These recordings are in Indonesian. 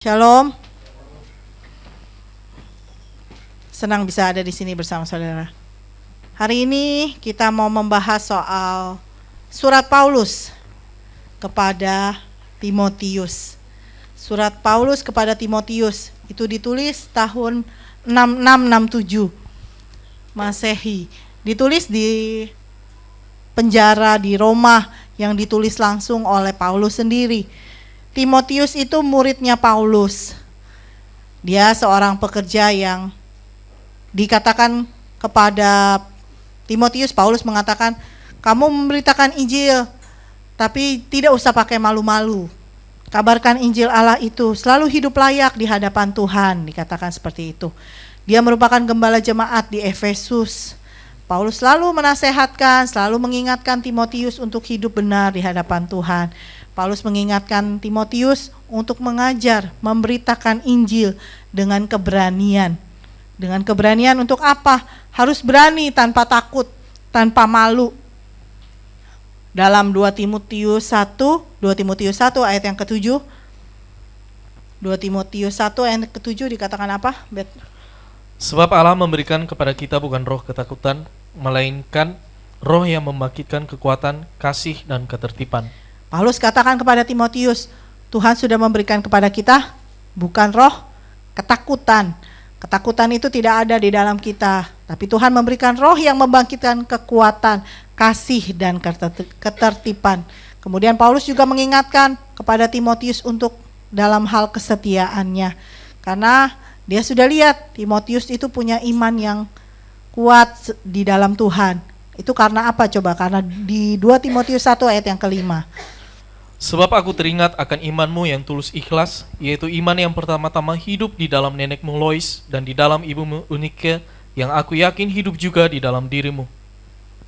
Shalom. Senang bisa ada di sini bersama saudara. Hari ini kita mau membahas soal surat Paulus kepada Timotius. Surat Paulus kepada Timotius itu ditulis tahun 6667 Masehi. Ditulis di penjara di Roma yang ditulis langsung oleh Paulus sendiri. Timotius itu muridnya Paulus. Dia seorang pekerja yang dikatakan kepada Timotius, Paulus mengatakan, kamu memberitakan Injil, tapi tidak usah pakai malu-malu. Kabarkan Injil Allah itu, selalu hidup layak di hadapan Tuhan, dikatakan seperti itu. Dia merupakan gembala jemaat di Efesus. Paulus selalu menasehatkan, selalu mengingatkan Timotius untuk hidup benar di hadapan Tuhan. Paulus mengingatkan Timotius untuk mengajar, memberitakan Injil dengan keberanian. Dengan keberanian untuk apa? Harus berani tanpa takut, tanpa malu. Dalam 2 Timotius 1 ayat yang ke-7. 2 Timotius 1 ayat ke-7 dikatakan apa? Sebab Allah memberikan kepada kita bukan roh ketakutan, melainkan roh yang membangkitkan kekuatan, kasih, dan ketertiban. Paulus katakan kepada Timotius, Tuhan sudah memberikan kepada kita bukan roh ketakutan. Ketakutan itu tidak ada di dalam kita, tapi Tuhan memberikan roh yang membangkitkan kekuatan, kasih, dan ketertiban. Kemudian Paulus juga mengingatkan kepada Timotius untuk dalam hal kesetiaannya. Karena dia sudah lihat Timotius itu punya iman yang kuat di dalam Tuhan. Itu karena apa coba? Karena di 2 Timotius 1 ayat yang ke-5. Sebab aku teringat akan imanmu yang tulus ikhlas, yaitu iman yang pertama-tama hidup di dalam nenekmu Lois dan di dalam ibumu Eunike, yang aku yakin hidup juga di dalam dirimu.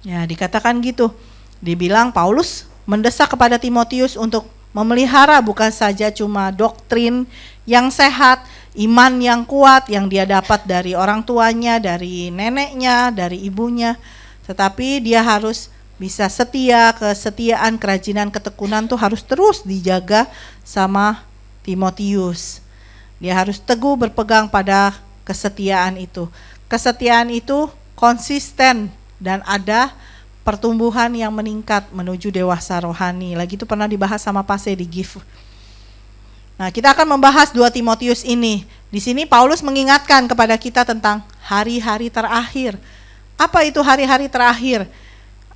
Ya, dikatakan gitu. Dibilang Paulus mendesak kepada Timotius untuk memelihara bukan saja cuma doktrin yang sehat, iman yang kuat yang dia dapat dari orang tuanya, dari neneknya, dari ibunya, tetapi dia harus bisa setia. Kesetiaan, kerajinan, ketekunan tuh harus terus dijaga sama Timotius. Dia harus teguh berpegang pada kesetiaan itu. Kesetiaan itu konsisten dan ada pertumbuhan yang meningkat menuju dewasa rohani. Lagi itu pernah dibahas sama Pase di GIF. Nah, kita akan membahas 2 Timotius ini. Di sini Paulus mengingatkan kepada kita tentang hari-hari terakhir. Apa itu hari-hari terakhir?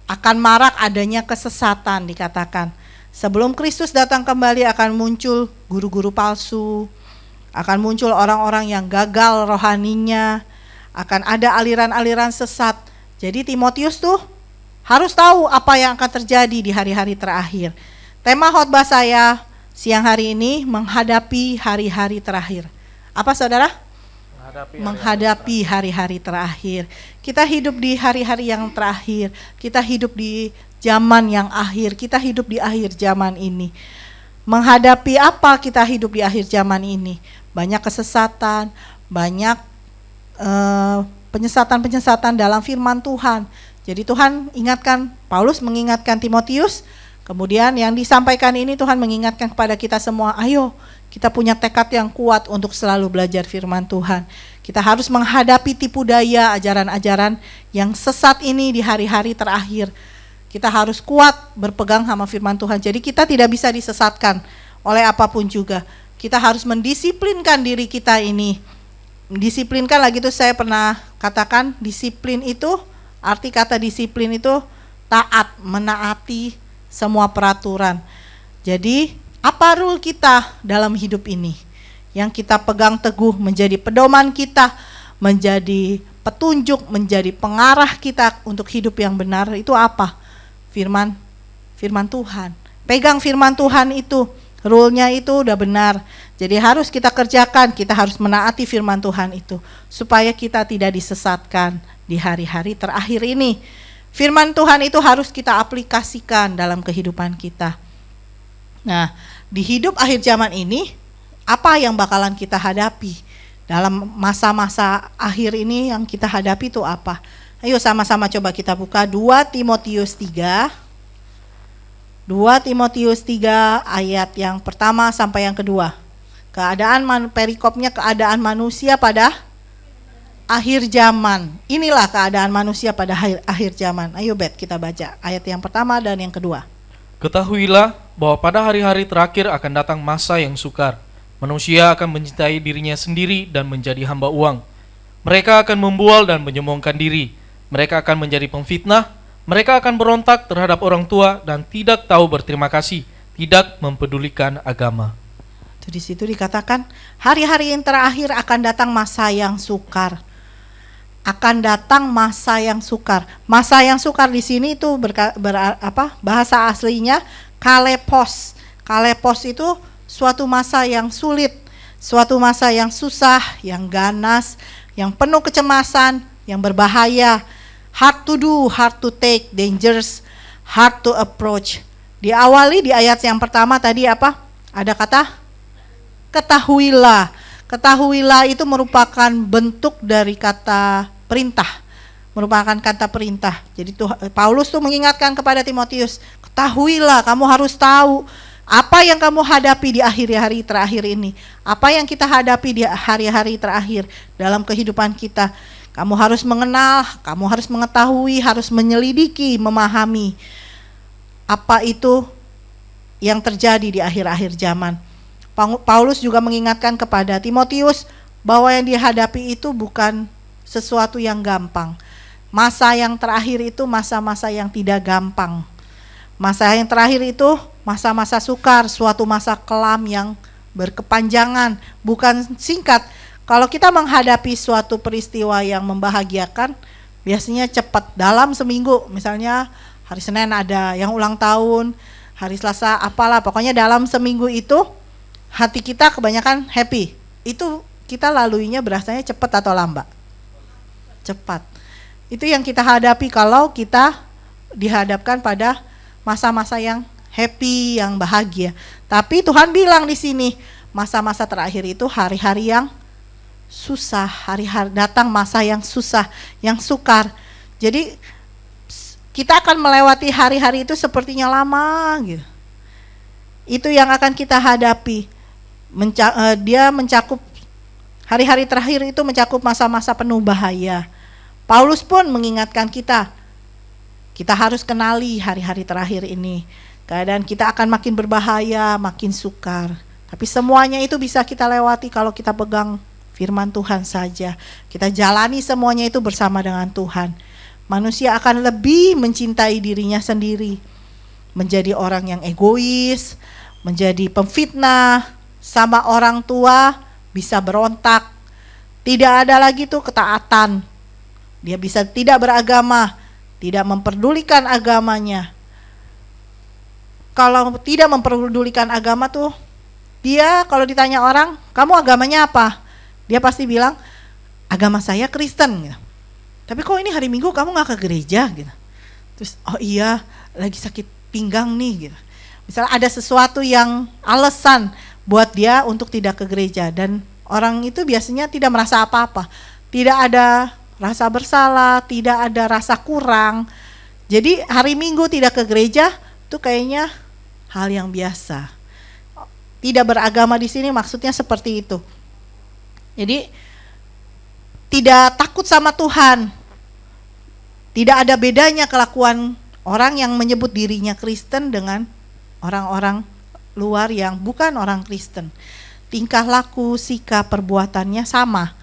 Akan marak adanya kesesatan, dikatakan. Sebelum Kristus datang kembali akan muncul guru-guru palsu, akan muncul orang-orang yang gagal rohaninya, akan ada aliran-aliran sesat. Jadi Timotius tuh harus tahu apa yang akan terjadi di hari-hari terakhir. Tema khotbah saya siang hari ini menghadapi hari-hari terakhir. Apa saudara? Menghadapi hari-hari terakhir. Kita hidup di hari-hari yang terakhir. Kita hidup di zaman yang akhir. Kita hidup di akhir zaman ini. Menghadapi apa kita hidup di akhir zaman ini? Banyak kesesatan, banyak penyesatan-penyesatan dalam firman Tuhan. Jadi Tuhan ingatkan, Paulus mengingatkan Timotius, kemudian yang disampaikan ini Tuhan mengingatkan kepada kita semua, ayo kita punya tekad yang kuat untuk selalu belajar firman Tuhan. Kita harus menghadapi tipu daya ajaran-ajaran yang sesat ini di hari-hari terakhir. Kita harus kuat berpegang sama firman Tuhan. Jadi kita tidak bisa disesatkan oleh apapun juga. kita harus mendisiplinkan diri kita ini. Disiplinkan lagi tuh saya pernah katakan, disiplin itu, arti kata disiplin itu taat, menaati semua peraturan. Jadi apa rule kita dalam hidup ini yang kita pegang teguh menjadi pedoman kita, menjadi petunjuk, menjadi pengarah kita untuk hidup yang benar, itu apa? Firman Tuhan. Pegang firman Tuhan itu, rule-nya itu udah benar. Jadi harus kita kerjakan, kita harus menaati firman Tuhan itu supaya kita tidak disesatkan di hari-hari terakhir ini. Firman Tuhan itu harus kita aplikasikan dalam kehidupan kita. Nah, di hidup akhir zaman ini, apa yang bakalan kita hadapi? Dalam masa-masa akhir ini yang kita hadapi itu apa? Ayo sama-sama coba kita buka 2 Timotius 3. 2 Timotius 3 ayat yang pertama sampai yang kedua. Perikopnya keadaan manusia pada akhir zaman. Inilah keadaan manusia pada akhir zaman. Ayo kita baca ayat yang pertama dan yang kedua. Ketahuilah bahwa pada hari-hari terakhir akan datang masa yang sukar. Manusia akan mencintai dirinya sendiri dan menjadi hamba uang. Mereka akan membual dan menyombongkan diri. Mereka akan menjadi pemfitnah. Mereka akan berontak terhadap orang tua dan tidak tahu berterima kasih, tidak mempedulikan agama. Itu di situ dikatakan hari-hari yang terakhir akan datang masa yang sukar. Akan datang masa yang sukar. Masa yang sukar di sini itu bahasa aslinya kalepos. Kalepos itu suatu masa yang sulit, suatu masa yang susah, yang ganas, yang penuh kecemasan, yang berbahaya, hard to do, hard to take, dangerous, hard to approach. Diawali di ayat yang pertama tadi apa? Ada kata ketahuilah. Ketahuilah itu merupakan bentuk dari kata perintah, merupakan kata perintah. Jadi Paulus tuh mengingatkan kepada Timotius, ketahuilah, kamu harus tahu apa yang kamu hadapi di hari-hari terakhir ini, apa yang kita hadapi di hari-hari terakhir dalam kehidupan kita. Kamu harus mengenal, kamu harus mengetahui, harus menyelidiki, memahami apa itu yang terjadi di akhir-akhir zaman. Paulus juga mengingatkan kepada Timotius bahwa yang dihadapi itu bukan sesuatu yang gampang. Masa yang terakhir itu masa-masa yang tidak gampang. Masa yang terakhir itu masa-masa sukar, suatu masa kelam yang berkepanjangan, bukan singkat. Kalau kita menghadapi suatu peristiwa yang membahagiakan, biasanya cepat, dalam seminggu. Misalnya hari Senin ada yang ulang tahun, hari Selasa apalah, pokoknya dalam seminggu itu hati kita kebanyakan happy. Itu kita laluinya berasanya cepat atau lambat? Cepat. Itu yang kita hadapi kalau kita dihadapkan pada masa-masa yang happy, yang bahagia. Tapi Tuhan bilang di sini, masa-masa terakhir itu hari-hari yang susah, hari-hari datang masa yang susah, yang sukar. Jadi kita akan melewati hari-hari itu sepertinya lama gitu. Itu yang akan kita hadapi. Dia mencakup hari-hari terakhir itu mencakup masa-masa penuh bahaya. Paulus pun mengingatkan kita harus kenali hari-hari terakhir ini. Keadaan kita akan makin berbahaya, makin sukar. Tapi semuanya itu bisa kita lewati kalau kita pegang firman Tuhan saja. Kita jalani semuanya itu bersama dengan Tuhan. Manusia akan lebih mencintai dirinya sendiri, menjadi orang yang egois, menjadi pemfitnah, sama orang tua bisa berontak. Tidak ada lagi tuh ketaatan. Dia bisa tidak beragama, tidak memperdulikan agamanya. Kalau tidak memperdulikan agama tuh, dia kalau ditanya orang, kamu agamanya apa? Dia pasti bilang, agama saya Kristen gitu. Tapi kok ini hari Minggu kamu gak ke gereja gitu. Terus, oh iya lagi sakit pinggang nih gitu. Misalnya ada sesuatu yang alasan buat dia untuk tidak ke gereja, dan orang itu biasanya tidak merasa apa-apa. Tidak ada rasa bersalah, tidak ada rasa kurang. Jadi hari Minggu tidak ke gereja itu kayaknya hal yang biasa. Tidak beragama di sini maksudnya seperti itu. Jadi tidak takut sama Tuhan. Tidak ada bedanya kelakuan orang yang menyebut dirinya Kristen dengan orang-orang luar yang bukan orang Kristen. tingkah laku, sikap, perbuatannya sama.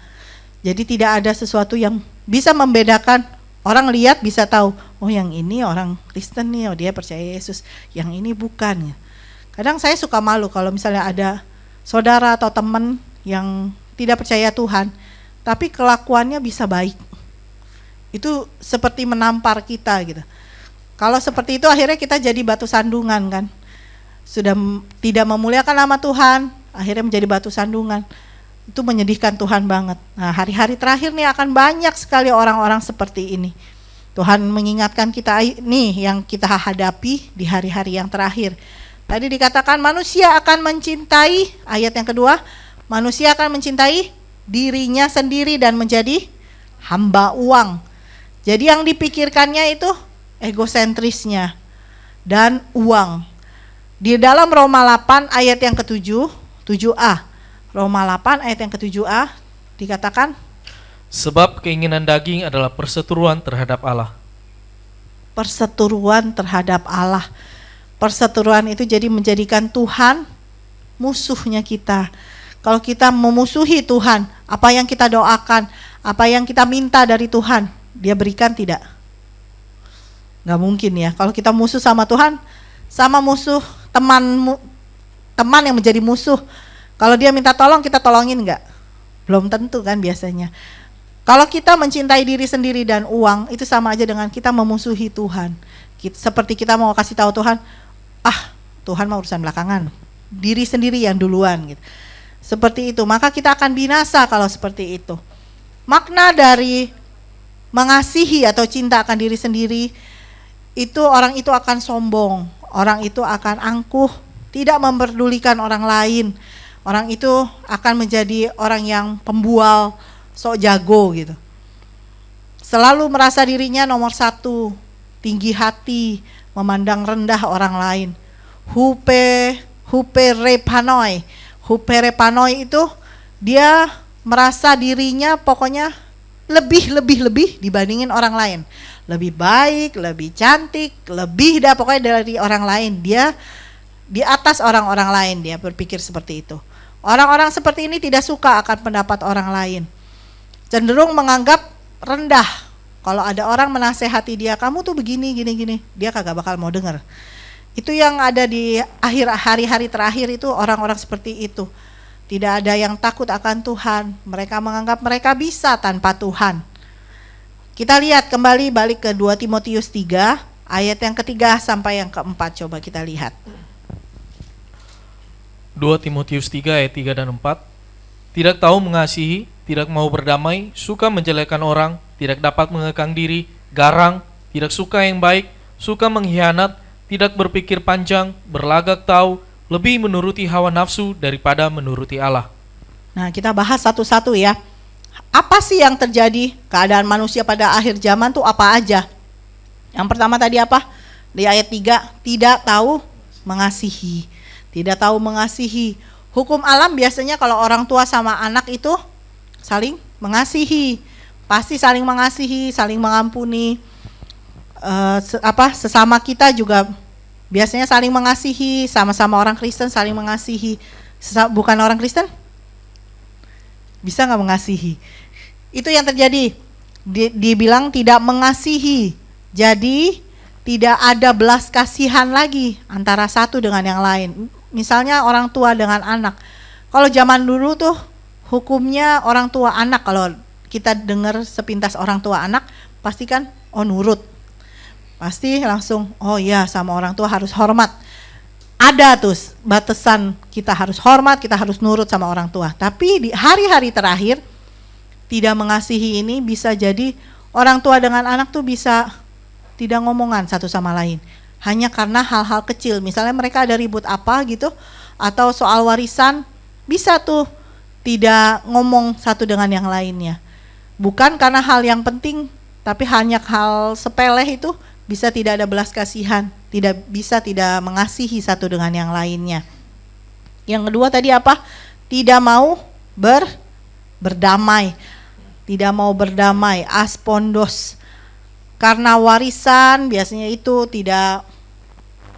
Jadi tidak ada sesuatu yang bisa membedakan. Orang lihat bisa tahu, oh yang ini orang Kristen nih, oh dia percaya Yesus, yang ini bukan. Kadang saya suka malu kalau misalnya ada saudara atau teman yang tidak percaya Tuhan, tapi kelakuannya bisa baik. Itu seperti menampar kita gitu. Kalau seperti itu akhirnya kita jadi batu sandungan kan. Sudah tidak memuliakan nama Tuhan, akhirnya menjadi batu sandungan. Itu menyedihkan Tuhan banget. Nah, hari-hari terakhir nih akan banyak sekali orang-orang seperti ini. Tuhan mengingatkan kita nih yang kita hadapi di hari-hari yang terakhir. Tadi dikatakan manusia akan mencintai, ayat yang kedua, manusia akan mencintai dirinya sendiri dan menjadi hamba uang. Jadi yang dipikirkannya itu egosentrisnya dan uang. Di dalam Roma 8 ayat yang ke-7, 7a. Roma 8 ayat yang ke-7a dikatakan, sebab keinginan daging adalah perseteruan terhadap Allah. Perseteruan terhadap Allah. Perseteruan itu jadi menjadikan Tuhan musuhnya kita. Kalau kita memusuhi Tuhan, apa yang kita doakan, apa yang kita minta dari Tuhan, dia berikan tidak? Nggak mungkin ya. Kalau kita musuh sama Tuhan, sama musuh teman yang menjadi musuh. Kalau dia minta tolong, kita tolongin nggak? Belum tentu kan biasanya. Kalau kita mencintai diri sendiri dan uang, itu sama aja dengan kita memusuhi Tuhan. Seperti kita mau kasih tahu Tuhan, Tuhan mau urusan belakangan, diri sendiri yang duluan gitu. Seperti itu, maka kita akan binasa kalau seperti itu. Makna dari mengasihi atau cinta akan diri sendiri, itu orang itu akan sombong, orang itu akan angkuh, tidak memperdulikan orang lain. Orang itu akan menjadi orang yang pembual, sok jago gitu. Selalu merasa dirinya nomor satu, tinggi hati, memandang rendah orang lain. Huperepanoi itu dia merasa dirinya pokoknya lebih dibandingin orang lain. Lebih baik, lebih cantik, lebih pokoknya dari orang lain. Dia di atas orang-orang lain, dia berpikir seperti itu. Orang-orang seperti ini tidak suka akan pendapat orang lain. Cenderung menganggap rendah. Kalau ada orang menasehati dia, kamu tuh begini, gini, dia kagak bakal mau dengar. Itu yang ada di akhir hari-hari terakhir itu, orang-orang seperti itu. Tidak ada yang takut akan Tuhan. Mereka menganggap mereka bisa tanpa Tuhan. Kita lihat kembali balik ke 2 Timotius 3, ayat yang ketiga sampai yang keempat. Coba kita lihat. 2 Timotius 3 ayat 3 dan 4. Tidak tahu mengasihi, tidak mau berdamai, suka menjelekkan orang, tidak dapat mengekang diri, garang, tidak suka yang baik, suka mengkhianat, tidak berpikir panjang, berlagak tahu, lebih menuruti hawa nafsu daripada menuruti Allah. Nah, kita bahas satu-satu ya. Apa sih yang terjadi? Keadaan manusia pada akhir zaman tuh apa aja? Yang pertama tadi apa? Di ayat 3, tidak tahu mengasihi. Tidak tahu mengasihi. Hukum alam biasanya kalau orang tua sama anak itu saling mengasihi. Pasti saling mengasihi, saling mengampuni. Sesama kita juga biasanya saling mengasihi, sama-sama orang Kristen saling mengasihi. Bukan orang Kristen? Bisa nggak mengasihi? Itu yang terjadi. Dibilang tidak mengasihi. Jadi tidak ada belas kasihan lagi antara satu dengan yang lain. Misalnya orang tua dengan anak. Kalau zaman dulu tuh hukumnya orang tua anak, kalau kita dengar sepintas orang tua anak, pasti kan nurut. Pasti langsung ya sama orang tua harus hormat. Ada tuh batasan, kita harus hormat, kita harus nurut sama orang tua. Tapi di hari-hari terakhir tidak mengasihi ini bisa jadi orang tua dengan anak tuh bisa tidak ngomongan satu sama lain. Hanya karena hal-hal kecil, misalnya mereka ada ribut apa gitu, atau soal warisan, bisa tuh tidak ngomong satu dengan yang lainnya. Bukan karena hal yang penting, tapi hanya hal sepele itu bisa tidak ada belas kasihan, tidak mengasihi satu dengan yang lainnya. Yang kedua tadi apa? Tidak mau berdamai. Tidak mau berdamai, aspondos. Karena warisan biasanya itu tidak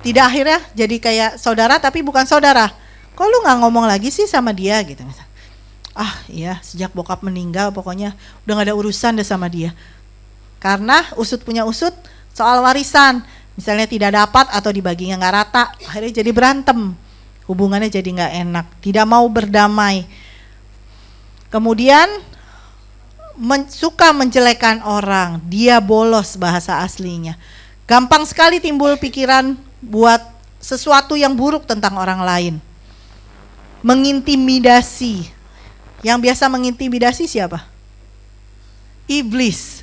akhirnya jadi kayak saudara tapi bukan saudara. kok lu nggak ngomong lagi sih sama dia gitu. Ah iya, sejak bokap meninggal pokoknya udah gak ada urusan deh sama dia. Karena usut punya usut soal warisan, misalnya tidak dapat atau dibaginya nggak rata, akhirnya jadi berantem, hubungannya jadi nggak enak, tidak mau berdamai. Kemudian suka menjelekan orang, dia bolos bahasa aslinya. Gampang sekali timbul pikiran buat sesuatu yang buruk tentang orang lain. Mengintimidasi. Yang biasa mengintimidasi siapa? Iblis.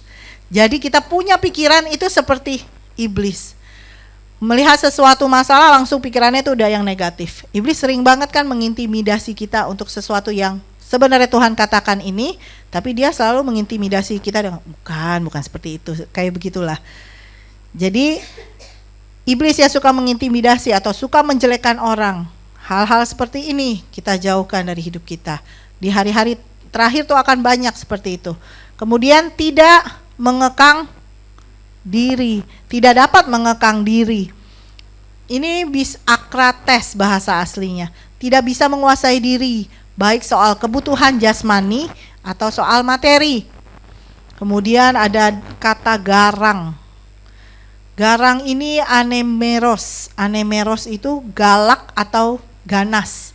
Jadi kita punya pikiran itu seperti iblis. Melihat sesuatu masalah langsung pikirannya itu udah yang negatif. Iblis sering banget kan mengintimidasi kita untuk sesuatu yang sebenarnya Tuhan katakan ini, tapi dia selalu mengintimidasi kita dengan bukan seperti itu, kayak begitulah. Jadi iblis yang suka mengintimidasi atau suka menjelekkan orang, hal-hal seperti ini kita jauhkan dari hidup kita. Di hari-hari terakhir tuh akan banyak seperti itu. Kemudian tidak mengekang diri, tidak dapat mengekang diri. Ini akrates bahasa aslinya, tidak bisa menguasai diri, baik soal kebutuhan jasmani atau soal materi. Kemudian ada kata garang. Garang ini anemeros. Anemeros itu galak atau ganas.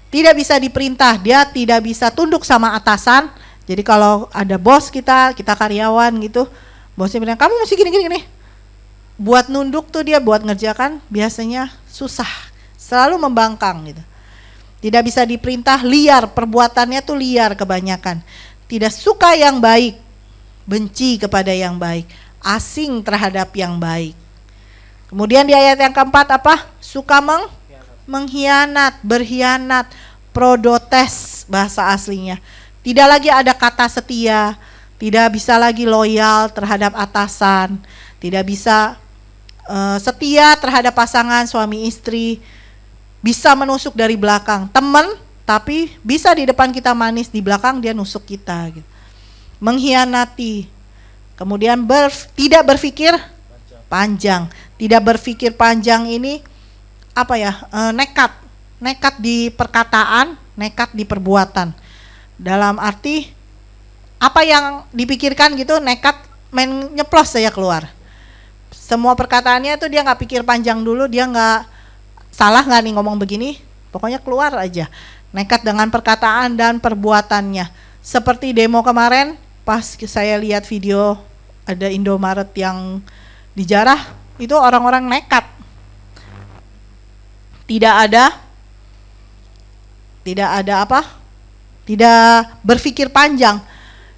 Tidak bisa diperintah, dia tidak bisa tunduk sama atasan. Jadi kalau ada bos kita karyawan gitu, bosnya bilang kamu mesti gini. Buat nunduk tuh dia, buat ngerjakan biasanya susah, selalu membangkang gitu. Tidak bisa diperintah, liar, perbuatannya tuh liar kebanyakan. Tidak suka yang baik, benci kepada yang baik, asing terhadap yang baik. Kemudian di ayat yang keempat apa? Suka mengkhianat, berkhianat, prodotes bahasa aslinya. Tidak lagi ada kata setia, tidak bisa lagi loyal terhadap atasan, tidak bisa setia terhadap pasangan suami istri, bisa menusuk dari belakang. Teman tapi bisa di depan kita manis, di belakang dia nusuk kita gitu. Mengkhianati. Kemudian tidak berpikir panjang. Tidak berpikir panjang ini apa ya? Nekat di perkataan, nekat di perbuatan. Dalam arti apa yang dipikirkan gitu, nekat main nyeplos saya keluar. Semua perkataannya itu dia nggak pikir panjang dulu, dia nggak salah nggak nih ngomong begini, pokoknya keluar aja. Nekat dengan perkataan dan perbuatannya. Seperti demo kemarin, pas saya lihat video ada Indomaret yang dijarah, itu orang-orang nekat. Tidak ada tidak berpikir panjang.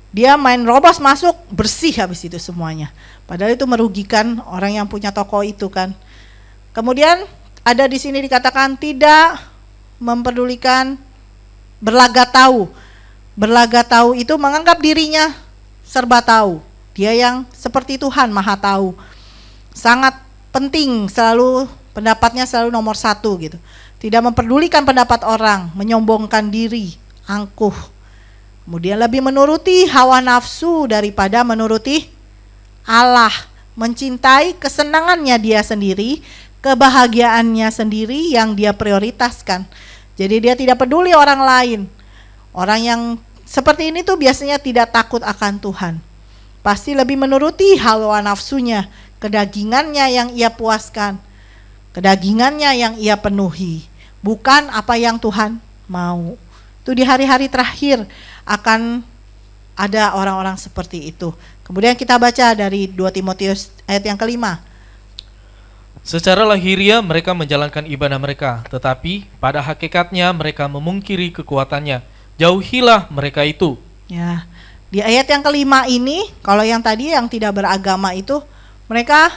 Dia main robos masuk, bersih habis itu semuanya. Padahal itu merugikan orang yang punya toko itu kan. Kemudian ada di sini dikatakan tidak memperdulikan berlagak tahu. Berlagak tahu itu menganggap dirinya serba tahu. Dia yang seperti Tuhan maha tahu. Sangat penting, selalu pendapatnya selalu nomor satu gitu. Tidak memperdulikan pendapat orang, menyombongkan diri, angkuh. Kemudian lebih menuruti hawa nafsu daripada menuruti Allah. Mencintai kesenangannya dia sendiri, kebahagiaannya sendiri yang dia prioritaskan. Jadi dia tidak peduli orang lain. Orang yang seperti ini tuh biasanya tidak takut akan Tuhan. Pasti lebih menuruti hawa nafsunya, kedagingannya yang ia puaskan, kedagingannya yang ia penuhi, bukan apa yang Tuhan mau. Itu di hari-hari terakhir akan ada orang-orang seperti itu. Kemudian kita baca dari 2 Timotius ayat yang ke-5. Secara lahiriah mereka menjalankan ibadah mereka, tetapi pada hakikatnya mereka memungkiri kekuatannya. Jauhilah mereka itu. Ya, di ayat yang ke-5 ini, kalau yang tadi yang tidak beragama itu, mereka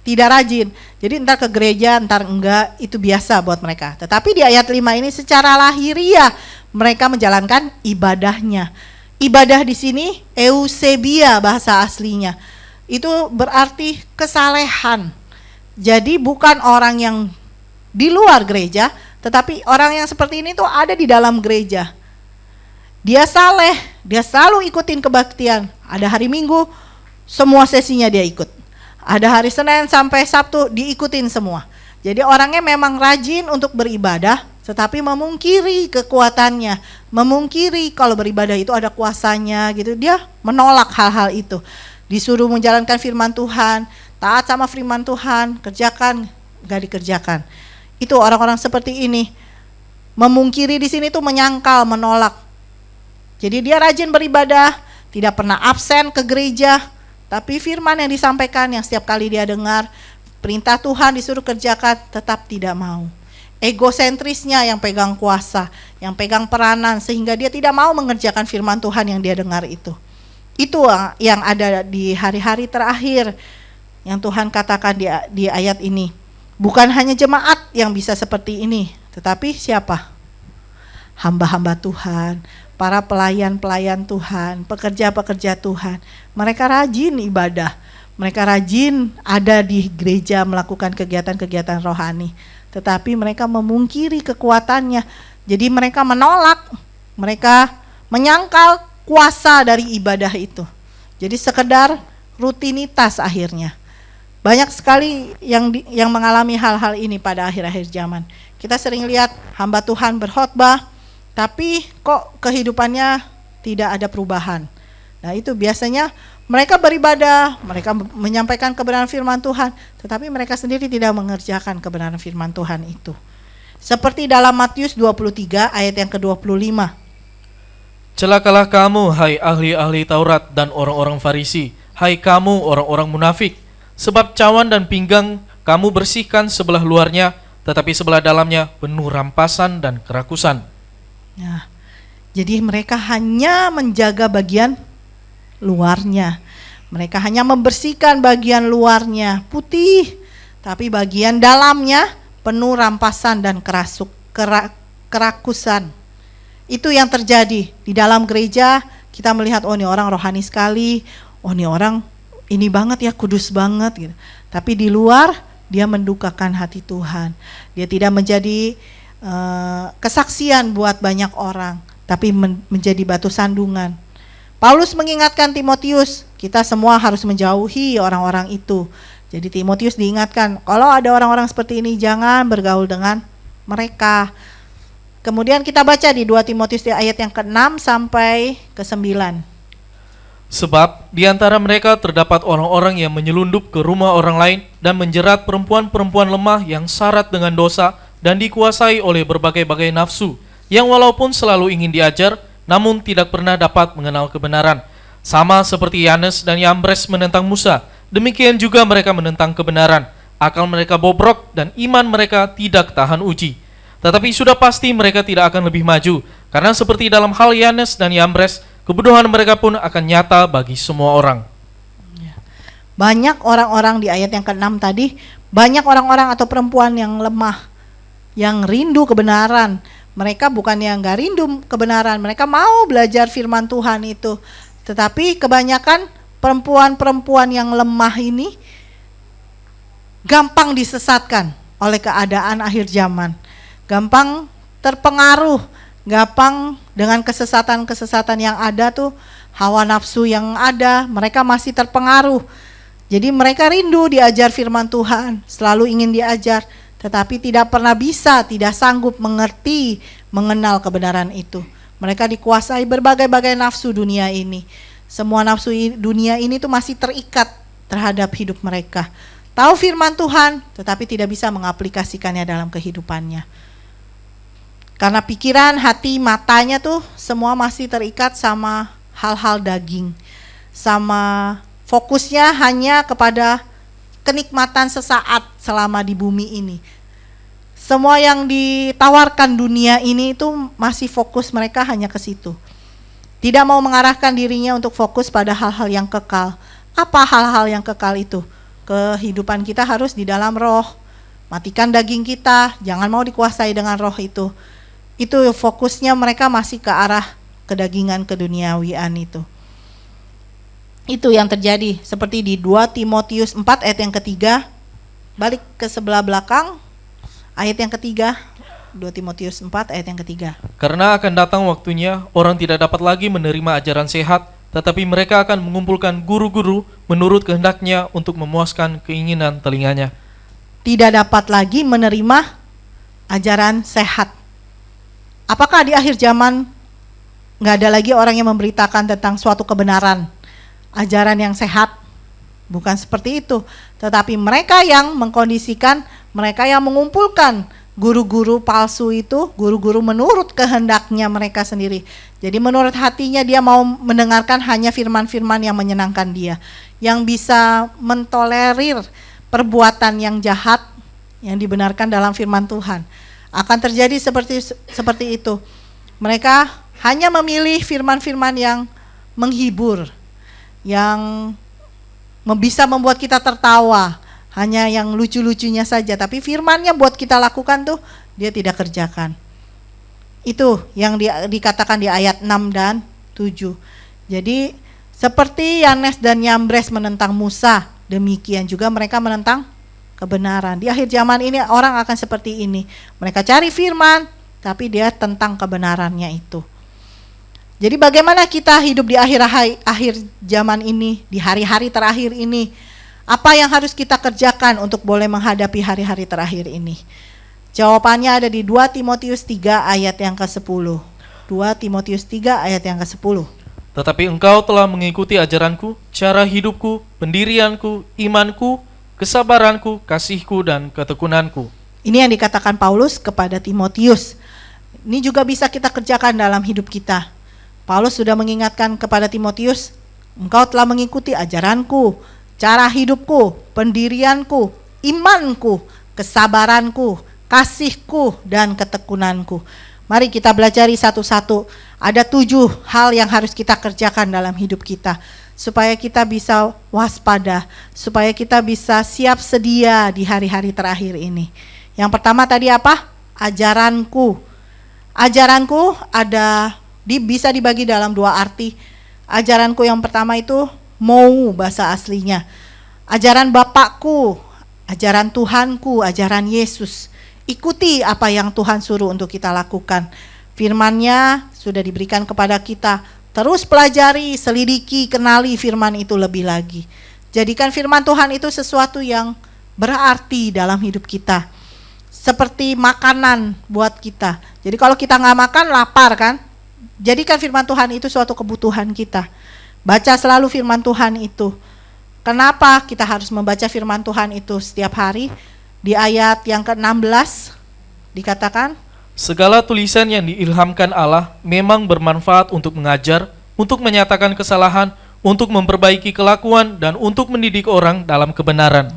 tidak rajin. Jadi entar ke gereja, entar enggak, itu biasa buat mereka. Tetapi di ayat 5 ini secara lahiriah mereka menjalankan ibadahnya. Ibadah di sini eusebia bahasa aslinya. Itu berarti kesalehan. Jadi bukan orang yang di luar gereja, tetapi orang yang seperti ini tuh ada di dalam gereja. Dia saleh, dia selalu ikutin kebaktian. Ada hari Minggu, semua sesinya dia ikut. Ada hari Senin sampai Sabtu diikutin semua. Jadi orangnya memang rajin untuk beribadah, tetapi memungkiri kekuatannya, memungkiri kalau beribadah itu ada kuasanya gitu. Dia menolak hal-hal itu. Disuruh menjalankan firman Tuhan, taat sama firman Tuhan, kerjakan, gak dikerjakan. Itu orang-orang seperti ini. Memungkiri di sini tuh menyangkal, menolak. Jadi dia rajin beribadah, tidak pernah absen ke gereja, tapi firman yang disampaikan yang setiap kali dia dengar, perintah Tuhan disuruh kerjakan, tetap tidak mau. Egosentrisnya yang pegang kuasa, yang pegang peranan, sehingga dia tidak mau mengerjakan firman Tuhan yang dia dengar itu. Itu yang ada di hari-hari terakhir yang Tuhan katakan di ayat ini. Bukan hanya jemaat yang bisa seperti ini, tetapi siapa? Hamba-hamba Tuhan, para pelayan-pelayan Tuhan, pekerja-pekerja Tuhan. Mereka rajin ibadah, mereka rajin ada di gereja melakukan kegiatan-kegiatan rohani, tetapi mereka memungkiri kekuatannya. Jadi mereka menolak, mereka menyangkal kuasa dari ibadah itu. Jadi sekedar rutinitas akhirnya. Banyak sekali yang mengalami hal-hal ini pada akhir-akhir zaman. Kita sering lihat hamba Tuhan berkhotbah, tapi kok kehidupannya tidak ada perubahan. Nah itu biasanya mereka beribadah, mereka menyampaikan kebenaran firman Tuhan, tetapi mereka sendiri tidak mengerjakan kebenaran firman Tuhan itu. Seperti dalam Matius 23 ayat yang ke-25. Celakalah kamu, hai ahli-ahli Taurat dan orang-orang Farisi, hai kamu orang-orang munafik, sebab cawan dan pinggang kamu bersihkan sebelah luarnya, tetapi sebelah dalamnya penuh rampasan dan kerakusan. Nah, jadi mereka hanya menjaga bagian luarnya. Mereka hanya membersihkan bagian luarnya putih, tapi bagian dalamnya penuh rampasan dan kerakusan. Itu yang terjadi di dalam gereja. Kita melihat, oh ini orang rohani sekali, oh ini orang ini banget ya, kudus banget gitu. Tapi di luar dia mendukakan hati Tuhan. Dia tidak menjadi kesaksian buat banyak orang, tapi menjadi batu sandungan. Paulus mengingatkan Timotius, kita semua harus menjauhi orang-orang itu. Jadi Timotius diingatkan, kalau ada orang-orang seperti ini jangan bergaul dengan mereka. Kemudian kita baca di 2 Timotius di ayat yang ke-6 sampai ke-9. Sebab di antara mereka terdapat orang-orang yang menyelundup ke rumah orang lain dan menjerat perempuan-perempuan lemah yang syarat dengan dosa dan dikuasai oleh berbagai-bagai nafsu, yang walaupun selalu ingin diajar, namun tidak pernah dapat mengenal kebenaran. Sama seperti Yanes dan Yambres menentang Musa, demikian juga mereka menentang kebenaran. Akal mereka bobrok dan iman mereka tidak tahan uji. Tetapi sudah pasti mereka tidak akan lebih maju, karena seperti dalam hal Yanes dan Yambres, kebodohan mereka pun akan nyata bagi semua orang. Banyak orang-orang di ayat yang ke-6 tadi, banyak orang-orang atau perempuan yang lemah, yang rindu kebenaran. Mereka bukan yang gak rindu kebenaran, mereka mau belajar firman Tuhan itu. Tetapi kebanyakan perempuan-perempuan yang lemah ini gampang disesatkan oleh keadaan akhir zaman. Gampang terpengaruh, gampang dengan kesesatan-kesesatan yang ada tuh, hawa nafsu yang ada, mereka masih terpengaruh. Jadi mereka rindu diajar firman Tuhan, selalu ingin diajar, tetapi tidak pernah bisa, tidak sanggup mengerti, mengenal kebenaran itu. Mereka dikuasai berbagai-bagai nafsu dunia ini. Semua nafsu dunia ini tuh masih terikat terhadap hidup mereka. Tahu firman Tuhan, tetapi tidak bisa mengaplikasikannya dalam kehidupannya. Karena pikiran, hati, matanya tuh semua masih terikat sama hal-hal daging. Sama fokusnya hanya kepada kenikmatan sesaat selama di bumi ini. Semua yang ditawarkan dunia ini itu masih fokus mereka hanya ke situ. Tidak mau mengarahkan dirinya untuk fokus pada hal-hal yang kekal. Apa hal-hal yang kekal itu? Kehidupan kita harus di dalam roh. Matikan daging kita, jangan mau dikuasai dengan roh itu. Itu fokusnya mereka masih ke arah kedagingan, keduniawian itu. Itu yang terjadi seperti di 2 Timotius 4 ayat yang ketiga. Balik ke sebelah belakang, ayat yang ketiga, 2 Timotius 4 ayat yang ketiga. Karena akan datang waktunya orang tidak dapat lagi menerima ajaran sehat, tetapi mereka akan mengumpulkan guru-guru menurut kehendaknya untuk memuaskan keinginan telinganya. Tidak dapat lagi menerima ajaran sehat. Apakah di akhir zaman nggak ada lagi orang yang memberitakan tentang suatu kebenaran, ajaran yang sehat? Bukan seperti itu, tetapi mereka yang mengkondisikan, mereka yang mengumpulkan guru-guru palsu itu, guru-guru menurut kehendaknya mereka sendiri. Jadi menurut hatinya dia mau mendengarkan hanya firman-firman yang menyenangkan dia, yang bisa mentolerir perbuatan yang jahat yang dibenarkan dalam firman Tuhan. Akan terjadi seperti itu. Mereka hanya memilih firman-firman yang menghibur, yang bisa membuat kita tertawa, hanya yang lucu-lucunya saja, tapi firman-Nya buat kita lakukan tuh dia tidak kerjakan. Itu yang dikatakan di ayat 6 dan 7. Jadi seperti Yanes dan Yambres menentang Musa, demikian juga mereka menentang kebenaran. Di akhir zaman ini orang akan seperti ini. Mereka cari firman, tapi dia tentang kebenarannya itu. Jadi bagaimana kita hidup di akhir zaman ini, di hari-hari terakhir ini? Apa yang harus kita kerjakan untuk boleh menghadapi hari-hari terakhir ini? Jawabannya ada di 2 Timotius 3 ayat yang ke-10. 2 Timotius 3 ayat yang ke-10. Tetapi engkau telah mengikuti ajaranku, cara hidupku, pendirianku, imanku, kesabaranku, kasihku, dan ketekunanku. Ini yang dikatakan Paulus kepada Timotius. Ini juga bisa kita kerjakan dalam hidup kita. Paulus sudah mengingatkan kepada Timotius, engkau telah mengikuti ajaranku, cara hidupku, pendirianku, imanku, kesabaranku, kasihku, dan ketekunanku. Mari kita belajari satu-satu. Ada 7 hal yang harus kita kerjakan dalam hidup kita, supaya kita bisa waspada, supaya kita bisa siap sedia di hari-hari terakhir ini. Yang pertama tadi apa? Ajaranku. Ajaranku bisa dibagi dalam 2 arti. Ajaranku yang pertama itu mau, bahasa aslinya. Ajaran Bapakku, ajaran Tuhanku, ajaran Yesus. Ikuti apa yang Tuhan suruh untuk kita lakukan. Firman-Nya sudah diberikan kepada kita. Terus pelajari, selidiki, kenali firman itu lebih lagi. Jadikan firman Tuhan itu sesuatu yang berarti dalam hidup kita. Seperti makanan buat kita. Jadi kalau kita nggak makan, lapar kan? Jadikan firman Tuhan itu suatu kebutuhan kita. Baca selalu firman Tuhan itu. Kenapa kita harus membaca firman Tuhan itu setiap hari? Di ayat yang ke-16 dikatakan, segala tulisan yang diilhamkan Allah memang bermanfaat untuk mengajar, untuk menyatakan kesalahan, untuk memperbaiki kelakuan, dan untuk mendidik orang dalam kebenaran.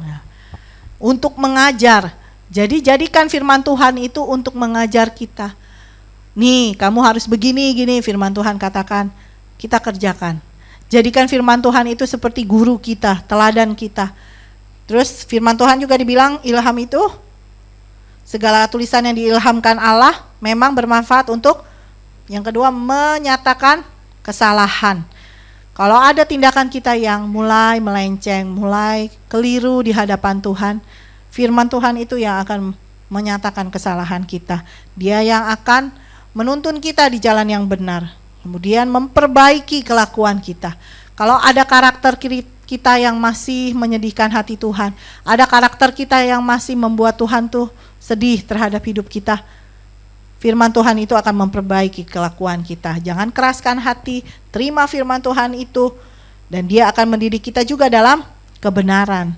Untuk mengajar. Jadi jadikan firman Tuhan itu untuk mengajar kita. Nih, kamu harus begini, gini firman Tuhan katakan, kita kerjakan. Jadikan firman Tuhan itu seperti guru kita, teladan kita. Terus firman Tuhan juga dibilang ilham itu, segala tulisan yang diilhamkan Allah memang bermanfaat untuk, yang kedua, menyatakan kesalahan. Kalau ada tindakan kita yang mulai melenceng, mulai keliru di hadapan Tuhan, firman Tuhan itu yang akan menyatakan kesalahan kita. Dia yang akan menuntun kita di jalan yang benar, kemudian memperbaiki kelakuan kita. Kalau ada karakter kita yang masih menyedihkan hati Tuhan, ada karakter kita yang masih membuat Tuhan tuh sedih terhadap hidup kita, firman Tuhan itu akan memperbaiki kelakuan kita. Jangan keraskan hati, terima firman Tuhan itu, dan dia akan mendidik kita juga dalam kebenaran.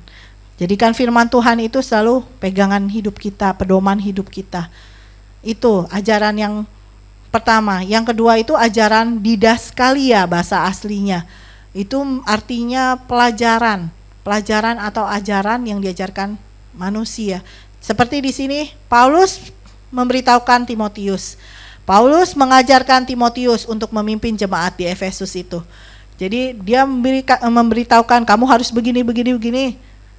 Jadikan firman Tuhan itu selalu pegangan hidup kita, pedoman hidup kita. Itu ajaran yang pertama. Yang kedua itu ajaran didaskalia, bahasa aslinya. Itu artinya pelajaran atau ajaran yang diajarkan manusia. Seperti di sini Paulus memberitahukan Timotius. Paulus mengajarkan Timotius untuk memimpin jemaat di Efesus itu. Jadi dia memberitahukan kamu harus begini.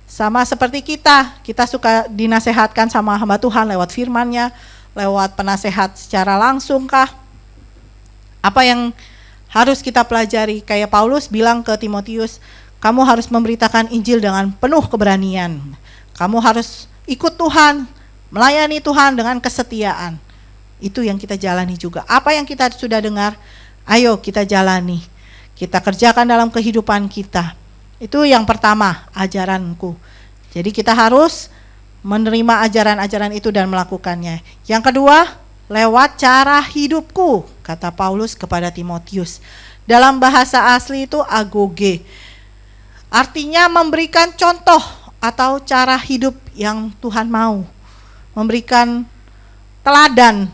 Sama seperti kita suka dinasehatkan sama hamba Tuhan lewat firman-Nya, lewat penasehat secara langsung kah? Apa yang harus kita pelajari? Kayak Paulus bilang ke Timotius, kamu harus memberitakan Injil dengan penuh keberanian. Kamu harus ikut Tuhan, melayani Tuhan dengan kesetiaan. Itu yang kita jalani juga. Apa yang kita sudah dengar, ayo kita jalani. Kita kerjakan dalam kehidupan kita. Itu yang pertama, ajaranku. Jadi kita harus menerima ajaran-ajaran itu dan melakukannya. Yang kedua, lewat cara hidupku, kata Paulus kepada Timotius. Dalam bahasa asli itu agoge, artinya memberikan contoh atau cara hidup yang Tuhan mau, memberikan teladan,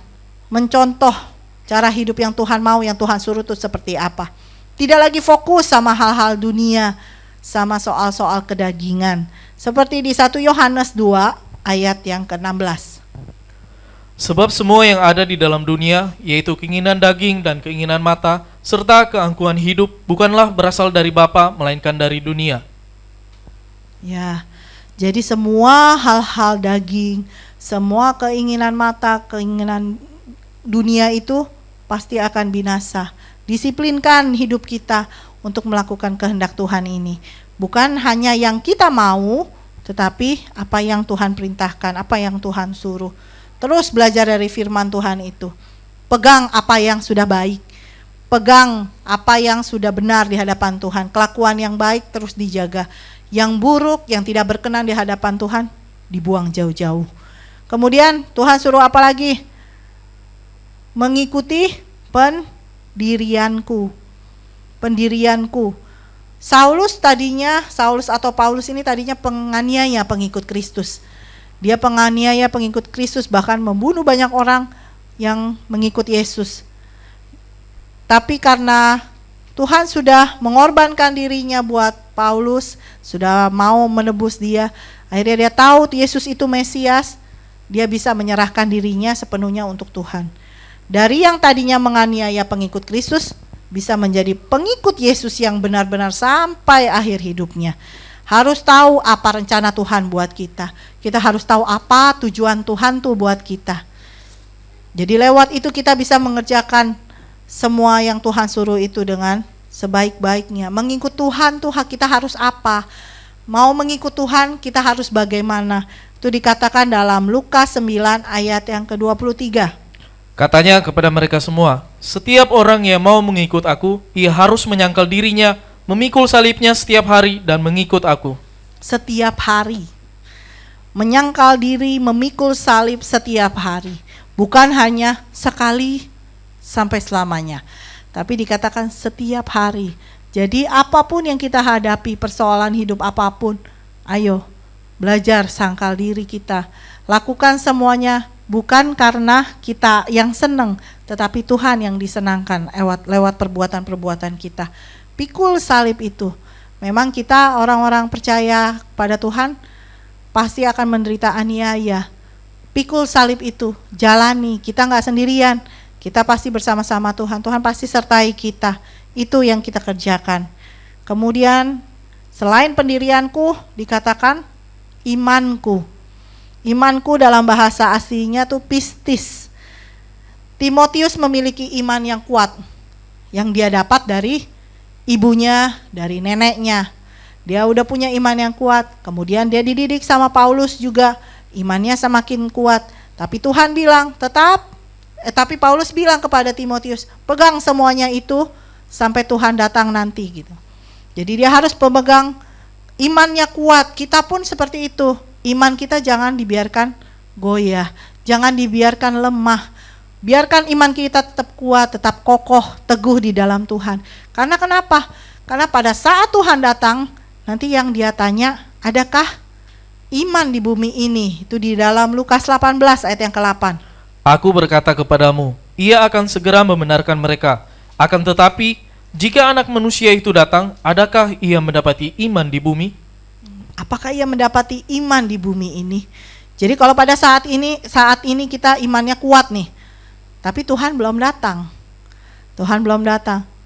mencontoh cara hidup yang Tuhan mau, yang Tuhan suruh itu seperti apa. Tidak lagi fokus sama hal-hal dunia, sama soal-soal kedagingan. Seperti di 1 Yohanes 2 ayat yang ke-16. Sebab semua yang ada di dalam dunia, yaitu keinginan daging dan keinginan mata, serta keangkuhan hidup, bukanlah berasal dari Bapa, melainkan dari dunia. Ya, jadi semua hal-hal daging, semua keinginan mata, keinginan dunia itu pasti akan binasa. Disiplinkan hidup kita untuk melakukan kehendak Tuhan ini. Bukan hanya yang kita mau, tetapi apa yang Tuhan perintahkan, apa yang Tuhan suruh. Terus belajar dari firman Tuhan itu. Pegang apa yang sudah baik. Pegang apa yang sudah benar di hadapan Tuhan. Kelakuan yang baik terus dijaga. Yang buruk, yang tidak berkenan di hadapan Tuhan, dibuang jauh-jauh. Kemudian Tuhan suruh apa lagi? Mengikuti pendirianku. Saulus atau Paulus ini tadinya penganiaya pengikut Kristus. Dia penganiaya pengikut Kristus, bahkan membunuh banyak orang yang mengikut Yesus. Tapi karena Tuhan sudah mengorbankan dirinya buat Paulus, sudah mau menebus dia, akhirnya dia tahu Yesus itu Mesias, dia bisa menyerahkan dirinya sepenuhnya untuk Tuhan. Dari yang tadinya menganiaya pengikut Kristus, bisa menjadi pengikut Yesus yang benar-benar sampai akhir hidupnya. Harus tahu apa rencana Tuhan buat kita. Kita harus tahu apa tujuan Tuhan tuh buat kita. Jadi lewat itu kita bisa mengerjakan semua yang Tuhan suruh itu dengan sebaik-baiknya. Mengikut Tuhan tuh kita harus apa? Mau mengikut Tuhan kita harus bagaimana? Itu dikatakan dalam Lukas 9 ayat yang ke-23. Katanya kepada mereka semua, setiap orang yang mau mengikut aku, ia harus menyangkal dirinya, memikul salibnya setiap hari dan mengikut aku. Setiap hari. Menyangkal diri, memikul salib setiap hari. Bukan hanya sekali sampai selamanya. Tapi dikatakan setiap hari. Jadi apapun yang kita hadapi, persoalan hidup apapun, ayo belajar sangkal diri kita. Lakukan semuanya bukan karena kita yang senang, tetapi Tuhan yang disenangkan lewat perbuatan-perbuatan kita. Pikul salib itu. Memang kita orang-orang percaya pada Tuhan pasti akan menderita aniaya. Pikul salib itu, jalani. Kita gak sendirian, kita pasti bersama-sama Tuhan. Tuhan pasti sertai kita. Itu yang kita kerjakan. Kemudian selain pendirianku dikatakan imanku. Imanku dalam bahasa aslinya tuh pistis. Timotius memiliki iman yang kuat yang dia dapat dari ibunya, dari neneknya. Dia udah punya iman yang kuat. Kemudian dia dididik sama Paulus juga, imannya semakin kuat. Tapi Tuhan bilang tapi Paulus bilang kepada Timotius, pegang semuanya itu sampai Tuhan datang nanti gitu. Jadi dia harus pemegang imannya kuat. Kita pun seperti itu. Iman kita jangan dibiarkan goyah, jangan dibiarkan lemah. Biarkan iman kita tetap kuat, tetap kokoh, teguh di dalam Tuhan. Karena kenapa? Karena pada saat Tuhan datang, nanti yang dia tanya, adakah iman di bumi ini? Itu di dalam Lukas 18 ayat yang ke-8. Aku berkata kepadamu, ia akan segera membenarkan mereka. Akan tetapi, jika Anak Manusia itu datang, adakah ia mendapati iman di bumi? Apakah ia mendapati iman di bumi ini? Jadi kalau pada saat ini kita imannya kuat nih, tapi Tuhan belum datang.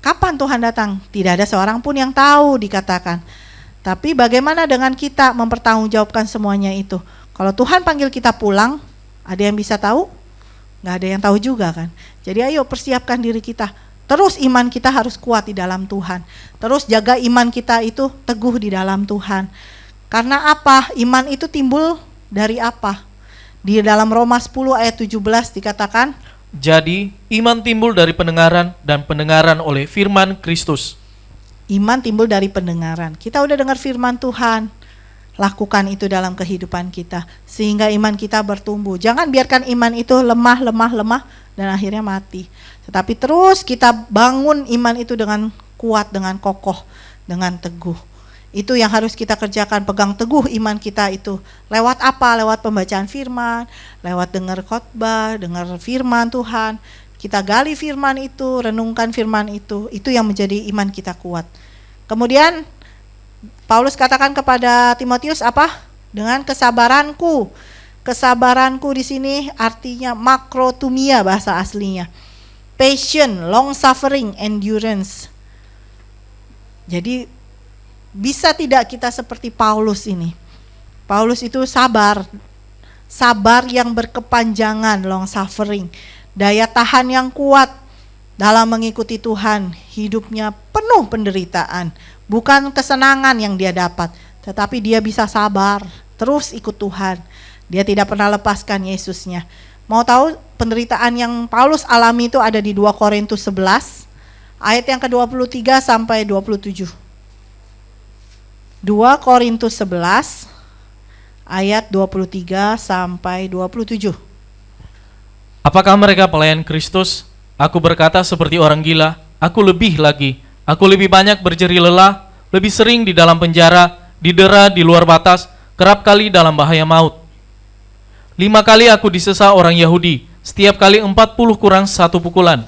Kapan Tuhan datang? Tidak ada seorang pun yang tahu dikatakan. Tapi bagaimana dengan kita mempertanggungjawabkan semuanya itu? Kalau Tuhan panggil kita pulang, ada yang bisa tahu? Nggak ada yang tahu juga kan. Jadi ayo persiapkan diri kita. Terus iman kita harus kuat di dalam Tuhan. Terus jaga iman kita itu teguh di dalam Tuhan. Karena apa? Iman itu timbul dari apa? Di dalam Roma 10 ayat 17 dikatakan, jadi iman timbul dari pendengaran dan pendengaran oleh firman Kristus. Iman timbul dari pendengaran. Kita udah dengar firman Tuhan. lakukan itu dalam kehidupan kita sehingga iman kita bertumbuh. Jangan biarkan iman itu lemah dan akhirnya mati. Tetapi terus kita bangun iman itu dengan kuat, dengan kokoh, dengan teguh. Itu yang harus kita kerjakan, pegang teguh iman kita itu. Lewat apa? Lewat pembacaan firman, lewat dengar khotbah, dengar firman Tuhan. Kita gali firman itu, renungkan firman itu yang menjadi iman kita kuat. Kemudian Paulus katakan kepada Timotius apa? Dengan kesabaranku. Kesabaranku di sini artinya makrotumia bahasa aslinya. Patient, long suffering, endurance. Jadi bisa tidak kita seperti Paulus ini? Paulus itu sabar. Sabar yang berkepanjangan, long suffering. Daya tahan yang kuat dalam mengikuti Tuhan. Hidupnya penuh penderitaan. Bukan kesenangan yang dia dapat, tetapi dia bisa sabar, terus ikut Tuhan. Dia tidak pernah lepaskan Yesusnya. Mau tahu penderitaan yang Paulus alami itu ada di 2 Korintus 11, ayat yang ke-23 sampai 27. 2 Korintus 11, ayat 23 sampai 27. Apakah mereka pelayan Kristus? Aku berkata seperti orang gila, aku lebih lagi. Aku lebih banyak berjeri lelah, lebih sering di dalam penjara, didera di luar batas, kerap kali dalam bahaya maut. 5 kali aku disesa orang Yahudi, setiap kali 40 kurang 1 pukulan.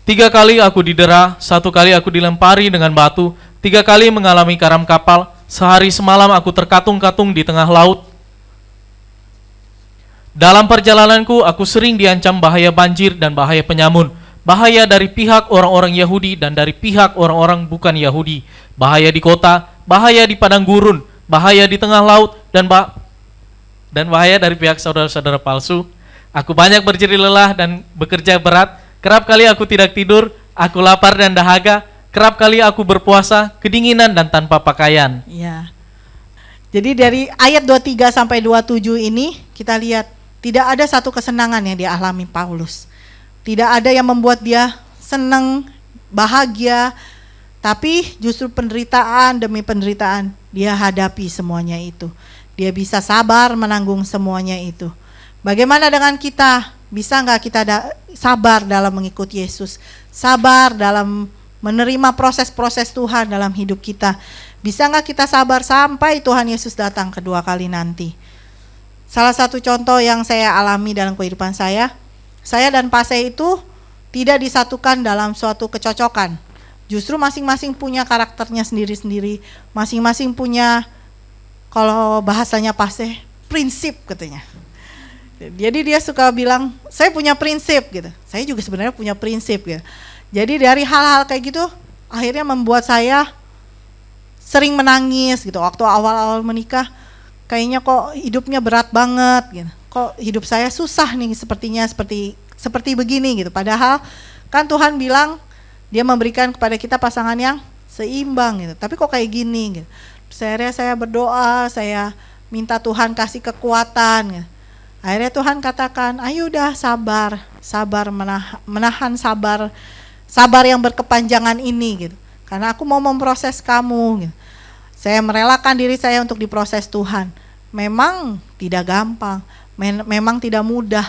3 kali aku didera, 1 kali aku dilempari dengan batu, 3 kali mengalami karam kapal, sehari semalam aku terkatung-katung di tengah laut. Dalam perjalananku aku sering diancam bahaya banjir dan bahaya penyamun. Bahaya dari pihak orang-orang Yahudi dan dari pihak orang-orang bukan Yahudi. Bahaya di kota, bahaya di padang gurun, bahaya di tengah laut, dan bahaya dari pihak saudara-saudara palsu. Aku banyak berjeri lelah dan bekerja berat. Kerap kali aku tidak tidur, aku lapar dan dahaga. Kerap kali aku berpuasa, kedinginan dan tanpa pakaian. Ya. Jadi dari ayat 23 sampai 27 ini kita lihat tidak ada satu kesenangan yang dialami Paulus. Tidak ada yang membuat dia senang, bahagia, tapi justru penderitaan demi penderitaan dia hadapi semuanya itu. Dia bisa sabar menanggung semuanya itu. Bagaimana dengan kita? Bisa nggak kita sabar dalam mengikuti Yesus? Sabar dalam menerima proses-proses Tuhan dalam hidup kita. Bisa nggak kita sabar sampai Tuhan Yesus datang kedua kali nanti? Salah satu contoh yang saya alami dalam kehidupan saya dan Paseh itu tidak disatukan dalam suatu kecocokan. Justru masing-masing punya karakternya sendiri-sendiri, masing-masing punya, kalau bahasanya Paseh, prinsip katanya. Jadi dia suka bilang, saya punya prinsip gitu. Saya juga sebenarnya punya prinsip gitu. Jadi dari hal-hal kayak gitu, akhirnya membuat saya sering menangis gitu. Waktu awal-awal menikah, kayaknya kok hidupnya berat banget gitu. Kok hidup saya susah nih sepertinya seperti begini gitu. Padahal kan Tuhan bilang dia memberikan kepada kita pasangan yang seimbang gitu. Tapi kok kayak gini gitu. Akhirnya saya berdoa, saya minta Tuhan kasih kekuatan gitu. Akhirnya Tuhan katakan, ayo udah sabar menahan sabar yang berkepanjangan ini gitu. Karena aku mau memproses kamu gitu. Saya merelakan diri saya untuk diproses Tuhan. Memang tidak gampang, memang tidak mudah.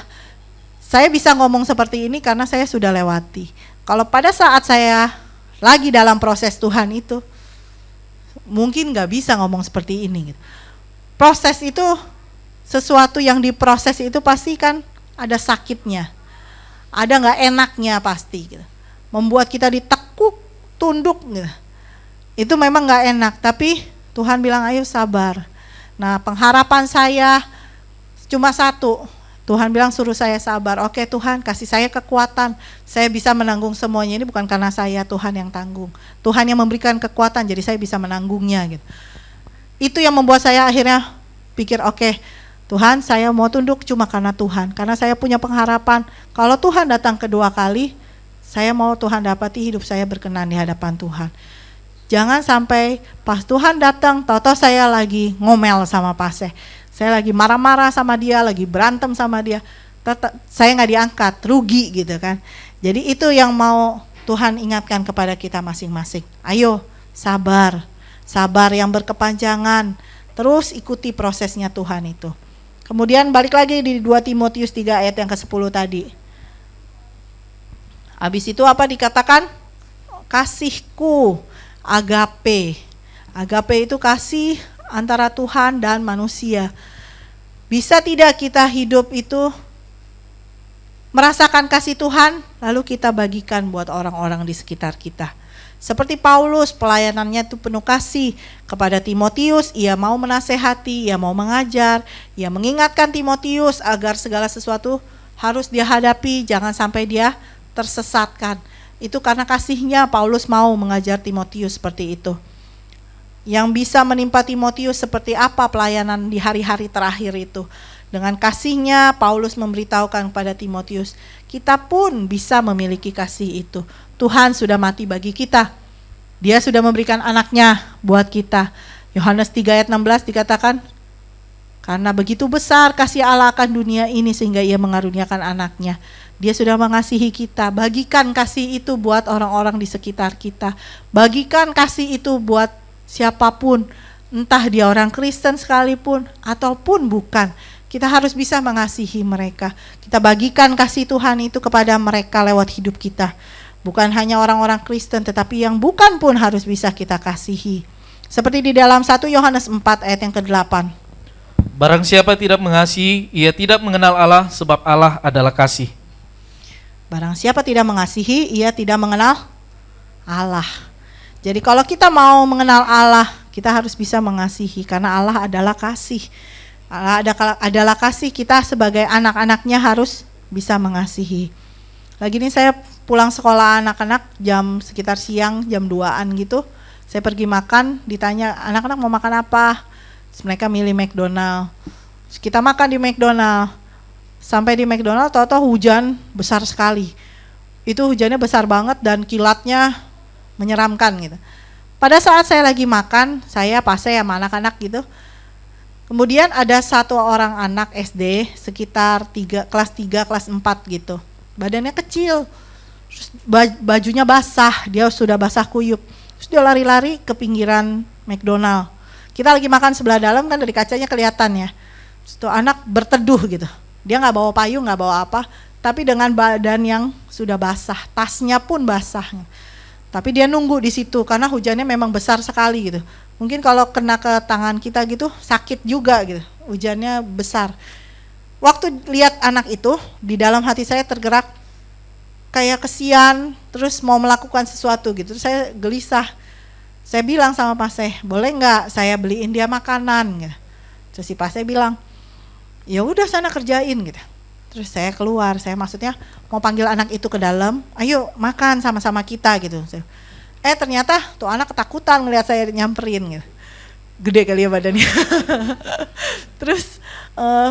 Saya bisa ngomong seperti ini karena saya sudah lewati. Kalau pada saat saya lagi dalam proses Tuhan itu, mungkin gak bisa ngomong seperti ini gitu. Proses itu, sesuatu yang diproses itu pasti kan ada sakitnya, ada gak enaknya pasti gitu. Membuat kita ditekuk, tunduk gitu. Itu memang gak enak, tapi Tuhan bilang ayo sabar. Nah, pengharapan saya cuma satu. Tuhan bilang suruh saya sabar. Oke Tuhan, kasih saya kekuatan. Saya bisa menanggung semuanya. Ini bukan karena saya, Tuhan yang tanggung. Tuhan yang memberikan kekuatan, jadi saya bisa menanggungnya gitu. Itu yang membuat saya akhirnya pikir, oke, Tuhan, saya mau tunduk cuma karena Tuhan. Karena saya punya pengharapan, kalau Tuhan datang kedua kali, saya mau Tuhan dapati hidup saya berkenan di hadapan Tuhan. Jangan sampai pas Tuhan datang, tahu-tahu saya lagi ngomel sama Paseh. Saya lagi marah-marah sama dia, lagi berantem sama dia. Saya nggak diangkat, rugi gitu kan. Jadi itu yang mau Tuhan ingatkan kepada kita masing-masing. Ayo sabar, sabar yang berkepanjangan, terus ikuti prosesnya Tuhan itu. Kemudian balik lagi di 2 Timotius 3 ayat yang ke-10 tadi. Habis itu apa dikatakan? Kasihku, agape. Agape itu kasih antara Tuhan dan manusia. Bisa tidak kita hidup itu merasakan kasih Tuhan, lalu kita bagikan buat orang-orang di sekitar kita. Seperti Paulus, pelayanannya itu penuh kasih kepada Timotius, ia mau menasehati, ia mau mengajar, ia mengingatkan Timotius agar segala sesuatu harus dia hadapi, jangan sampai dia tersesatkan. Itu karena kasihnya Paulus mau mengajar Timotius seperti itu. Yang bisa menimpa Timotius seperti apa pelayanan di hari-hari terakhir itu. Dengan kasihnya Paulus memberitahukan kepada Timotius, kita pun bisa memiliki kasih itu. Tuhan sudah mati bagi kita. Dia sudah memberikan anaknya buat kita. Yohanes 3 ayat 16 dikatakan, karena begitu besar kasih Allah akan dunia ini sehingga ia mengaruniakan anaknya. Dia sudah mengasihi kita. Bagikan kasih itu buat orang-orang di sekitar kita. Bagikan kasih itu buat siapapun, entah dia orang Kristen sekalipun ataupun bukan. Kita harus bisa mengasihi mereka. Kita bagikan kasih Tuhan itu kepada mereka lewat hidup kita. Bukan hanya orang-orang Kristen, tetapi yang bukan pun harus bisa kita kasihi. Seperti di dalam 1 Yohanes 4 ayat yang ke-8. Barang siapa tidak mengasihi, ia tidak mengenal Allah, sebab Allah adalah kasih. Barang siapa tidak mengasihi, ia tidak mengenal Allah. Jadi kalau kita mau mengenal Allah, kita harus bisa mengasihi, karena Allah adalah kasih. Allah adalah kasih, kita sebagai anak-anaknya harus bisa mengasihi. Lagi ini saya pulang sekolah anak-anak jam sekitar siang, jam 2-an gitu. Saya pergi makan, ditanya anak-anak mau makan apa? Terus mereka milih McDonald. Terus kita makan di McDonald. Sampai di McDonald, tahu-tahu hujan besar sekali. Itu hujannya besar banget dan kilatnya menyeramkan gitu. Pada saat saya lagi makan, saya pase sama anak-anak gitu. Kemudian ada satu orang anak SD sekitar kelas 3, kelas 4 gitu. Badannya kecil, terus bajunya basah, dia sudah basah kuyup. Terus dia lari-lari ke pinggiran McDonald. Kita lagi makan sebelah dalam kan, dari kacanya kelihatan ya. Terus tuh anak berteduh gitu. Dia nggak bawa payung, nggak bawa apa, tapi dengan badan yang sudah basah, tasnya pun basah. Tapi dia nunggu di situ karena hujannya memang besar sekali gitu. Mungkin kalau kena ke tangan kita gitu sakit juga gitu. Hujannya besar. Waktu lihat anak itu, di dalam hati saya tergerak kayak kesian, terus mau melakukan sesuatu gitu. Terus saya gelisah. Saya bilang sama Paseh, boleh nggak saya beliin dia makanan? Gitu. Terus si Paseh bilang, ya udah sana kerjain gitu. Terus saya keluar, saya maksudnya mau panggil anak itu ke dalam, ayo makan sama-sama kita gitu. Ternyata tuh anak ketakutan ngelihat saya nyamperin gitu. Gede kali ya badannya. Terus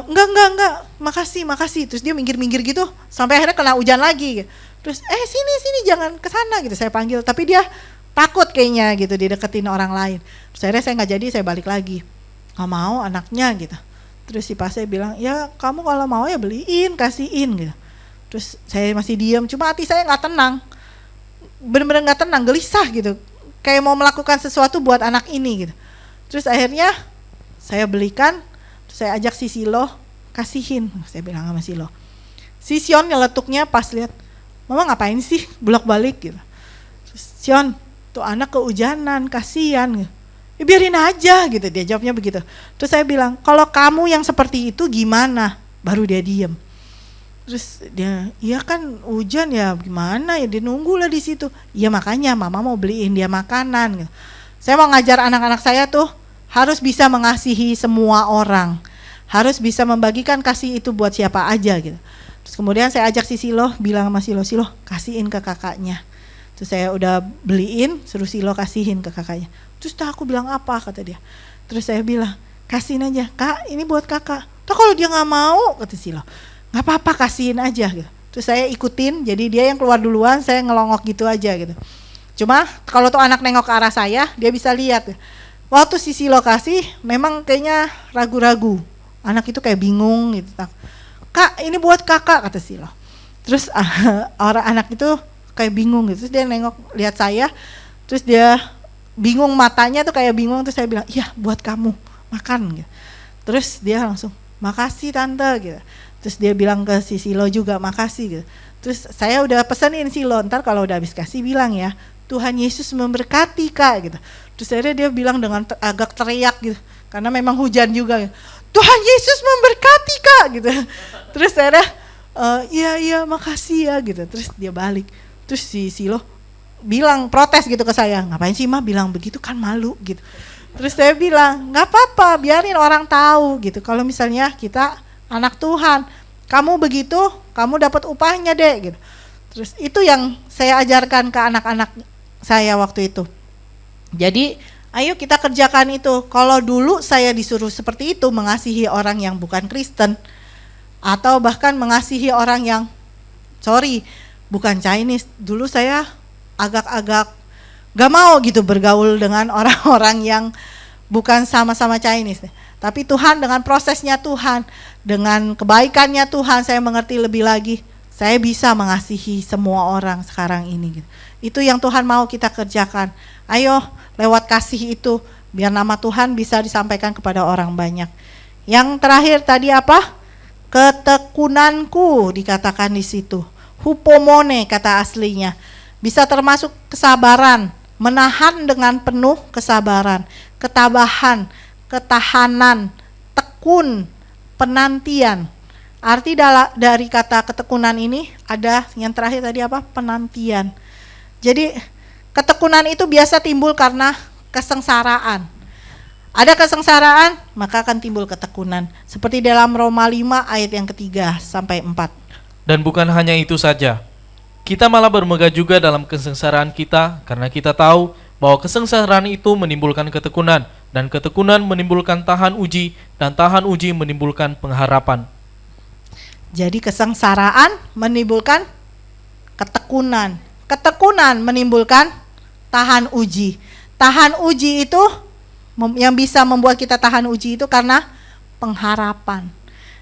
enggak, makasih. Terus dia minggir-minggir gitu, sampai akhirnya kena hujan lagi gitu. Terus sini jangan kesana gitu, saya panggil, tapi dia takut kayaknya gitu dideketin orang lain. Terus akhirnya saya nggak jadi, saya balik lagi. Nggak mau anaknya gitu. Terus si Paseh bilang, ya kamu kalau mau ya beliin, kasihin gitu. Terus saya masih diam, cuma hati saya nggak tenang, bener-bener nggak tenang, gelisah gitu, kayak mau melakukan sesuatu buat anak ini gitu. Terus akhirnya saya belikan, terus saya ajak si Silo, kasihin, saya bilang sama Silo. Si Sion nyeletuknya pas lihat, mama ngapain sih bolak-balik gitu. Terus Sion, tuh anak kehujanan, kasihan gitu. Ya biarin aja gitu, dia jawabnya begitu. Terus saya bilang, kalau kamu yang seperti itu gimana? Baru dia diem. Terus dia, iya kan hujan ya gimana ya, dia nunggulah di situ. Iya makanya mama mau beliin dia makanan gitu. Saya mau ngajar anak-anak saya tuh harus bisa mengasihi semua orang, harus bisa membagikan kasih itu buat siapa aja gitu. Terus kemudian saya ajak si Silo, bilang sama Silo, kasihin ke kakaknya. Terus saya udah beliin, suruh Silo kasihin ke kakaknya. Terus aku bilang apa, kata dia. Terus saya bilang, kasihin aja, kak ini buat kakak. Tuh kalau dia gak mau, kata Silo, gak apa-apa kasihin aja gitu. Terus saya ikutin, jadi dia yang keluar duluan, saya ngelongok gitu aja gitu. Cuma kalau tuh anak nengok ke arah saya, dia bisa lihat. Waktu si Silo kasih, memang kayaknya ragu-ragu. Anak itu kayak bingung gitu. Kak ini buat kakak, kata Silo. Terus orang anak itu kayak bingung gitu. Terus dia nengok, lihat saya, terus dia bingung, matanya tuh kayak bingung, terus saya bilang, iya buat kamu, makan gitu. Terus dia langsung, makasih tante gitu. Terus dia bilang ke si Silo juga, makasih gitu. Terus saya udah pesenin Silo, ntar kalau udah habis kasih bilang ya, Tuhan Yesus memberkati kak gitu. Terus akhirnya dia bilang dengan agak teriak gitu, karena memang hujan juga gitu. Tuhan Yesus memberkati kak gitu. Terus akhirnya iya makasih ya gitu. Terus dia balik. Terus si Silo bilang, protes gitu ke saya, ngapain sih mah bilang begitu, kan malu gitu. Terus saya bilang, nggak apa-apa, biarin orang tahu gitu. Kalau misalnya kita anak Tuhan, kamu begitu, kamu dapat upahnya deh gitu. Terus itu yang saya ajarkan ke anak-anak saya waktu itu. Jadi ayo kita kerjakan itu. Kalau dulu saya disuruh seperti itu, mengasihi orang yang bukan Kristen, atau bahkan mengasihi orang yang bukan Chinese, dulu saya agak-agak gak mau gitu bergaul dengan orang-orang yang bukan sama-sama Chinese. Tapi Tuhan dengan prosesnya Tuhan, dengan kebaikannya Tuhan, saya mengerti lebih lagi, saya bisa mengasihi semua orang sekarang ini gitu. Itu yang Tuhan mau kita kerjakan. Ayo lewat kasih itu, biar nama Tuhan bisa disampaikan kepada orang banyak. Yang terakhir tadi apa? Ketekunanku dikatakan di situ. Hupomone kata aslinya. Bisa termasuk kesabaran, menahan dengan penuh kesabaran, ketabahan, ketahanan, tekun, penantian. Arti dari kata ketekunan ini ada yang terakhir tadi apa? Penantian. Jadi ketekunan itu biasa timbul karena kesengsaraan. Ada kesengsaraan, maka akan timbul ketekunan. Seperti dalam Roma 5 ayat yang ketiga sampai 4. Dan bukan hanya itu saja. Kita malah bermegah juga dalam kesengsaraan kita, karena kita tahu bahwa kesengsaraan itu menimbulkan ketekunan, dan ketekunan menimbulkan tahan uji, dan tahan uji menimbulkan pengharapan. Jadi kesengsaraan menimbulkan ketekunan, ketekunan menimbulkan tahan uji. Tahan uji itu yang bisa membuat kita tahan uji itu karena pengharapan.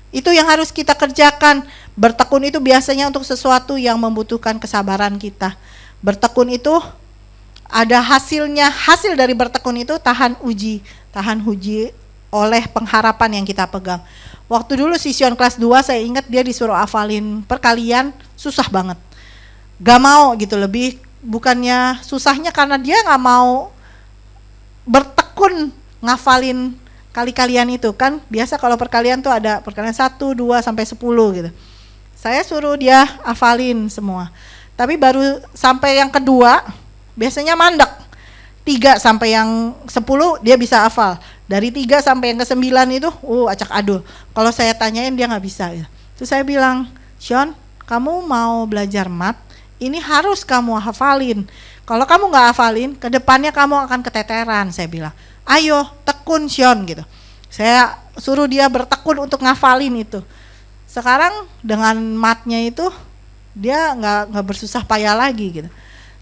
Itu yang harus kita kerjakan. Bertekun itu biasanya untuk sesuatu yang membutuhkan kesabaran kita. Bertekun itu ada hasilnya, hasil dari bertekun itu tahan uji oleh pengharapan yang kita pegang. Waktu dulu Sion kelas 2 saya ingat dia disuruh hafalin perkalian, susah banget. Gak mau gitu, lebih bukannya susahnya karena dia gak mau bertekun ngafalin kali-kalian itu kan. Biasa kalau perkalian tuh ada perkalian 1, 2 sampai 10 gitu. Saya suruh dia hafalin semua. Tapi baru sampai yang kedua biasanya mandek. 3 sampai yang 10 dia bisa hafal. Dari 3 sampai yang ke-9 itu acak adul. Kalau saya tanyain dia gak bisa ya. Terus saya bilang, Sean, kamu mau belajar mat, ini harus kamu hafalin. Kalau kamu gak hafalin, kedepannya kamu akan keteteran. Saya bilang, ayo tekun Sean gitu. Saya suruh dia bertekun untuk ngafalin itu. Sekarang dengan matnya itu dia nggak bersusah payah lagi gitu.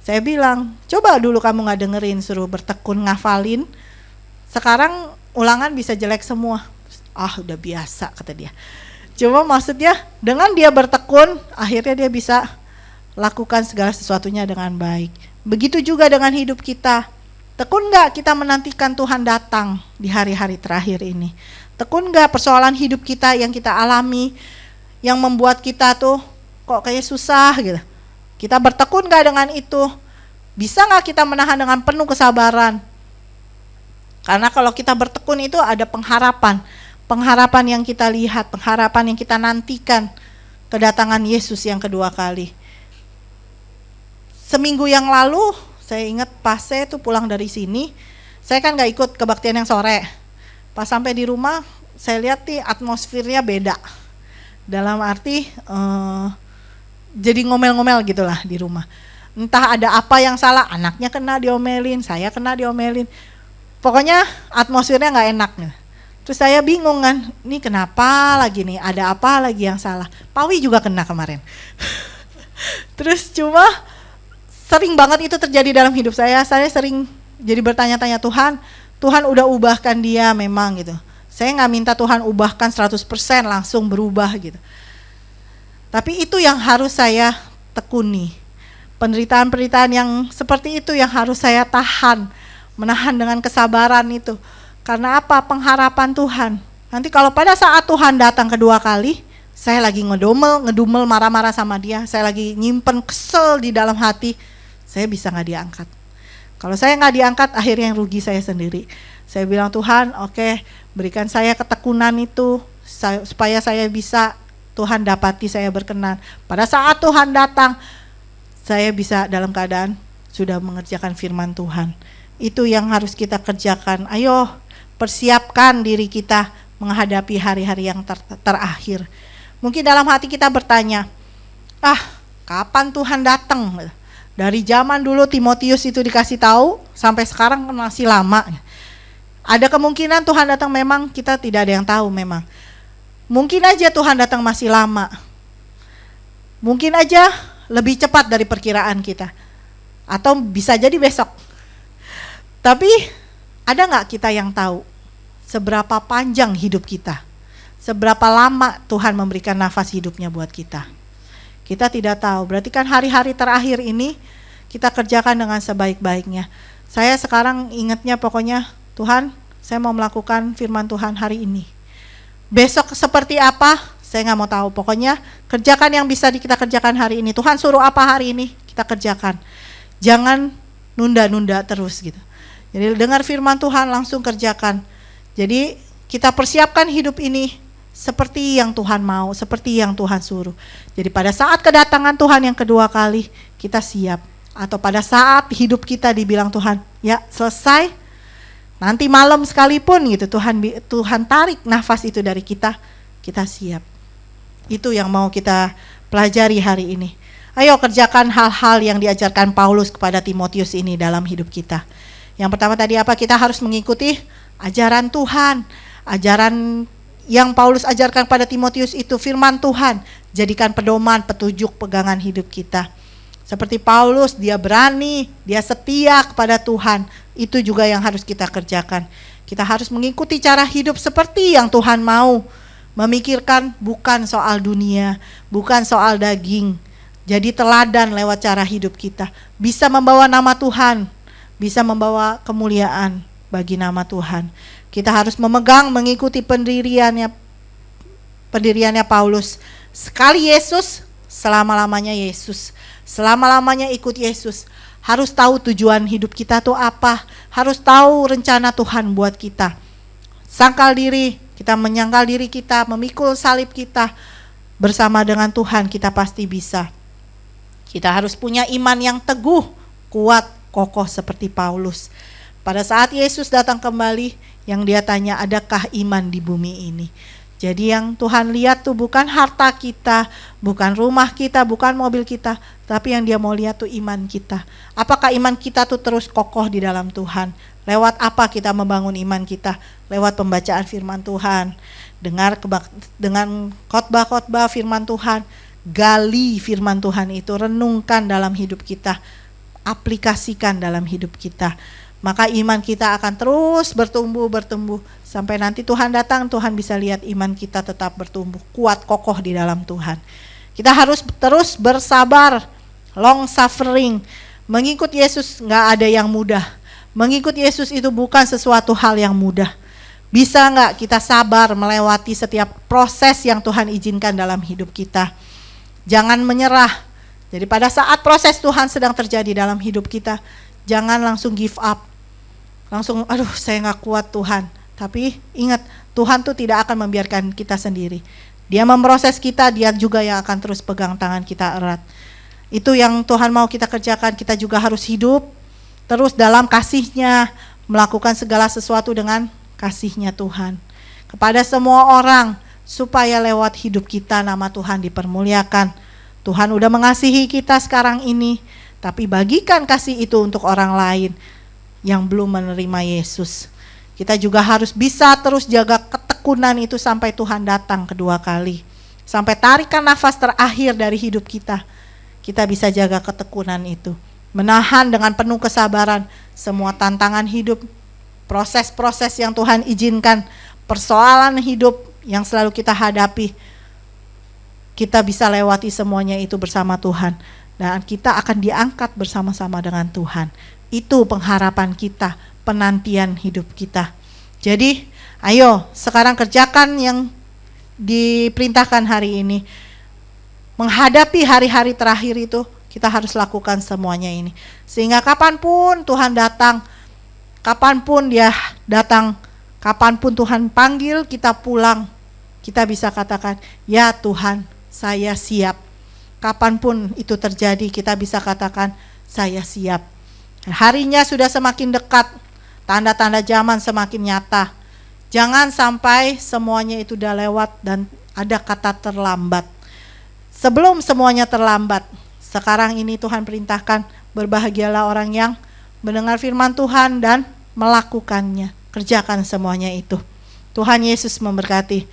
Saya bilang, coba dulu kamu nggak dengerin, suruh bertekun ngafalin. Sekarang ulangan bisa jelek semua. Udah biasa kata dia. Cuma maksudnya dengan dia bertekun, akhirnya dia bisa lakukan segala sesuatunya dengan baik. Begitu juga dengan hidup kita. Tekun nggak kita menantikan Tuhan datang di hari-hari terakhir ini? Tekun nggak persoalan hidup kita yang kita alami, yang membuat kita tuh kok kayak susah gitu. Kita bertekun gak dengan itu? Bisa gak kita menahan dengan penuh kesabaran? Karena kalau kita bertekun itu ada pengharapan. Pengharapan yang kita lihat, pengharapan yang kita nantikan. Kedatangan Yesus yang kedua kali. Seminggu yang lalu, saya ingat pas saya tuh pulang dari sini, saya kan gak ikut kebaktian yang sore. Pas sampai di rumah, saya lihat nih atmosfernya beda. Dalam arti jadi ngomel-ngomel gitulah di rumah. Entah ada apa yang salah, anaknya kena diomelin, saya kena diomelin. Pokoknya atmosfernya gak enak. Terus saya bingung kan, ini kenapa lagi nih, ada apa lagi yang salah. Pawi juga kena kemarin. Terus cuma sering banget itu terjadi dalam hidup saya sering jadi bertanya-tanya, Tuhan udah ubahkan dia memang gitu. Saya gak minta Tuhan ubahkan 100% langsung berubah gitu. Tapi itu yang harus saya tekuni. Penderitaan-penderitaan yang seperti itu yang harus saya tahan. menahan dengan kesabaran itu. Karena apa? Pengharapan Tuhan. Nanti kalau pada saat Tuhan datang kedua kali, saya lagi ngedumel, marah-marah sama dia, saya lagi nyimpen kesel di dalam hati, saya bisa nggak diangkat. Kalau saya nggak diangkat, akhirnya yang rugi saya sendiri. Saya bilang, Tuhan, oke, berikan saya ketekunan itu, supaya saya bisa, Tuhan dapati saya berkenan. Pada saat Tuhan datang, saya bisa dalam keadaan sudah mengerjakan firman Tuhan. Itu yang harus kita kerjakan. Ayo, persiapkan diri kita menghadapi hari-hari yang terakhir. Mungkin dalam hati kita bertanya, kapan Tuhan datang? Dari zaman dulu Timotius itu dikasih tahu, sampai sekarang masih lama. Ada kemungkinan Tuhan datang, memang kita tidak ada yang tahu memang. Mungkin aja Tuhan datang masih lama. Mungkin aja lebih cepat dari perkiraan kita. Atau bisa jadi besok. Tapi ada gak kita yang tahu seberapa panjang hidup kita? Seberapa lama Tuhan memberikan nafas hidupnya buat kita? Kita tidak tahu. Berarti kan hari-hari terakhir ini kita kerjakan dengan sebaik-baiknya. Saya sekarang ingatnya pokoknya, Tuhan, saya mau melakukan firman Tuhan hari ini. Besok seperti apa, saya gak mau tahu. Pokoknya kerjakan yang bisa kita kerjakan hari ini. Tuhan suruh apa hari ini, kita kerjakan. Jangan nunda-nunda terus gitu. Jadi dengar firman Tuhan, langsung kerjakan. Jadi kita persiapkan hidup ini seperti yang Tuhan mau, seperti yang Tuhan suruh. Jadi pada saat kedatangan Tuhan yang kedua kali, kita siap. Atau pada saat hidup kita dibilang Tuhan, ya selesai, nanti malam sekalipun gitu, Tuhan tarik nafas itu dari kita, kita siap. Itu yang mau kita pelajari hari ini. Ayo kerjakan hal-hal yang diajarkan Paulus kepada Timotius ini dalam hidup kita. Yang pertama tadi apa? Kita harus mengikuti ajaran Tuhan. Ajaran yang Paulus ajarkan pada Timotius itu firman Tuhan. Jadikan pedoman, petunjuk, pegangan hidup kita. Seperti Paulus, dia berani, dia setia kepada Tuhan. Itu juga yang harus kita kerjakan. Kita harus mengikuti cara hidup seperti yang Tuhan mau. Memikirkan bukan soal dunia, bukan soal daging. Jadi teladan lewat cara hidup kita. Bisa membawa nama Tuhan, bisa membawa kemuliaan bagi nama Tuhan. Kita harus memegang, mengikuti pendiriannya Paulus. Sekali Yesus, selama-lamanya Yesus. Selama-lamanya ikut Yesus. Harus tahu tujuan hidup kita tuh apa. Harus tahu rencana Tuhan buat kita. Sangkal diri, kita menyangkal diri kita, memikul salib kita. Bersama dengan Tuhan kita pasti bisa. Kita harus punya iman yang teguh, kuat, kokoh seperti Paulus. Pada saat Yesus datang kembali, yang dia tanya, adakah iman di bumi ini? Jadi yang Tuhan lihat tuh bukan harta kita, bukan rumah kita, bukan mobil kita, tapi yang dia mau lihat tuh iman kita. Apakah iman kita tuh terus kokoh di dalam Tuhan? Lewat apa kita membangun iman kita? Lewat pembacaan firman Tuhan, dengan khotbah-khotbah firman Tuhan, gali firman Tuhan itu, renungkan dalam hidup kita, aplikasikan dalam hidup kita. Maka iman kita akan terus bertumbuh sampai nanti Tuhan datang, Tuhan bisa lihat iman kita tetap bertumbuh kuat kokoh di dalam Tuhan. Kita harus terus bersabar, long suffering. Mengikut Yesus gak ada yang mudah. Mengikut Yesus itu bukan sesuatu hal yang mudah. Bisa gak kita sabar melewati setiap proses yang Tuhan izinkan dalam hidup kita? Jangan menyerah. Jadi pada saat proses Tuhan sedang terjadi dalam hidup kita, jangan langsung give up. Langsung, saya gak kuat Tuhan. Tapi ingat, Tuhan tuh tidak akan membiarkan kita sendiri. Dia memproses kita, dia juga yang akan terus pegang tangan kita erat. Itu yang Tuhan mau kita kerjakan. Kita juga harus hidup terus dalam kasih-Nya, melakukan segala sesuatu dengan kasih-Nya Tuhan. Kepada semua orang, supaya lewat hidup kita nama Tuhan dipermuliakan. Tuhan udah mengasihi kita sekarang ini, tapi bagikan kasih itu untuk orang lain yang belum menerima Yesus. Kita juga harus bisa terus jaga ketekunan itu sampai Tuhan datang kedua kali. Sampai tarikan nafas terakhir dari hidup kita. Kita bisa jaga ketekunan itu. Menahan dengan penuh kesabaran semua tantangan hidup, proses-proses yang Tuhan izinkan, persoalan hidup yang selalu kita hadapi. Kita bisa lewati semuanya itu bersama Tuhan. Dan kita akan diangkat bersama-sama dengan Tuhan. Itu pengharapan kita, penantian hidup kita. Jadi, ayo sekarang kerjakan yang diperintahkan hari ini. Menghadapi hari-hari terakhir itu, kita harus lakukan semuanya ini. Sehingga kapanpun Tuhan datang, kapanpun dia datang, kapanpun Tuhan panggil kita pulang, kita bisa katakan, ya Tuhan, saya siap. Kapanpun itu terjadi, kita bisa katakan, saya siap. Harinya sudah semakin dekat, tanda-tanda zaman semakin nyata. Jangan sampai semuanya itu udah lewat dan ada kata terlambat. Sebelum semuanya terlambat, sekarang ini Tuhan perintahkan, berbahagialah orang yang mendengar firman Tuhan dan melakukannya. Kerjakan semuanya itu. Tuhan Yesus memberkati.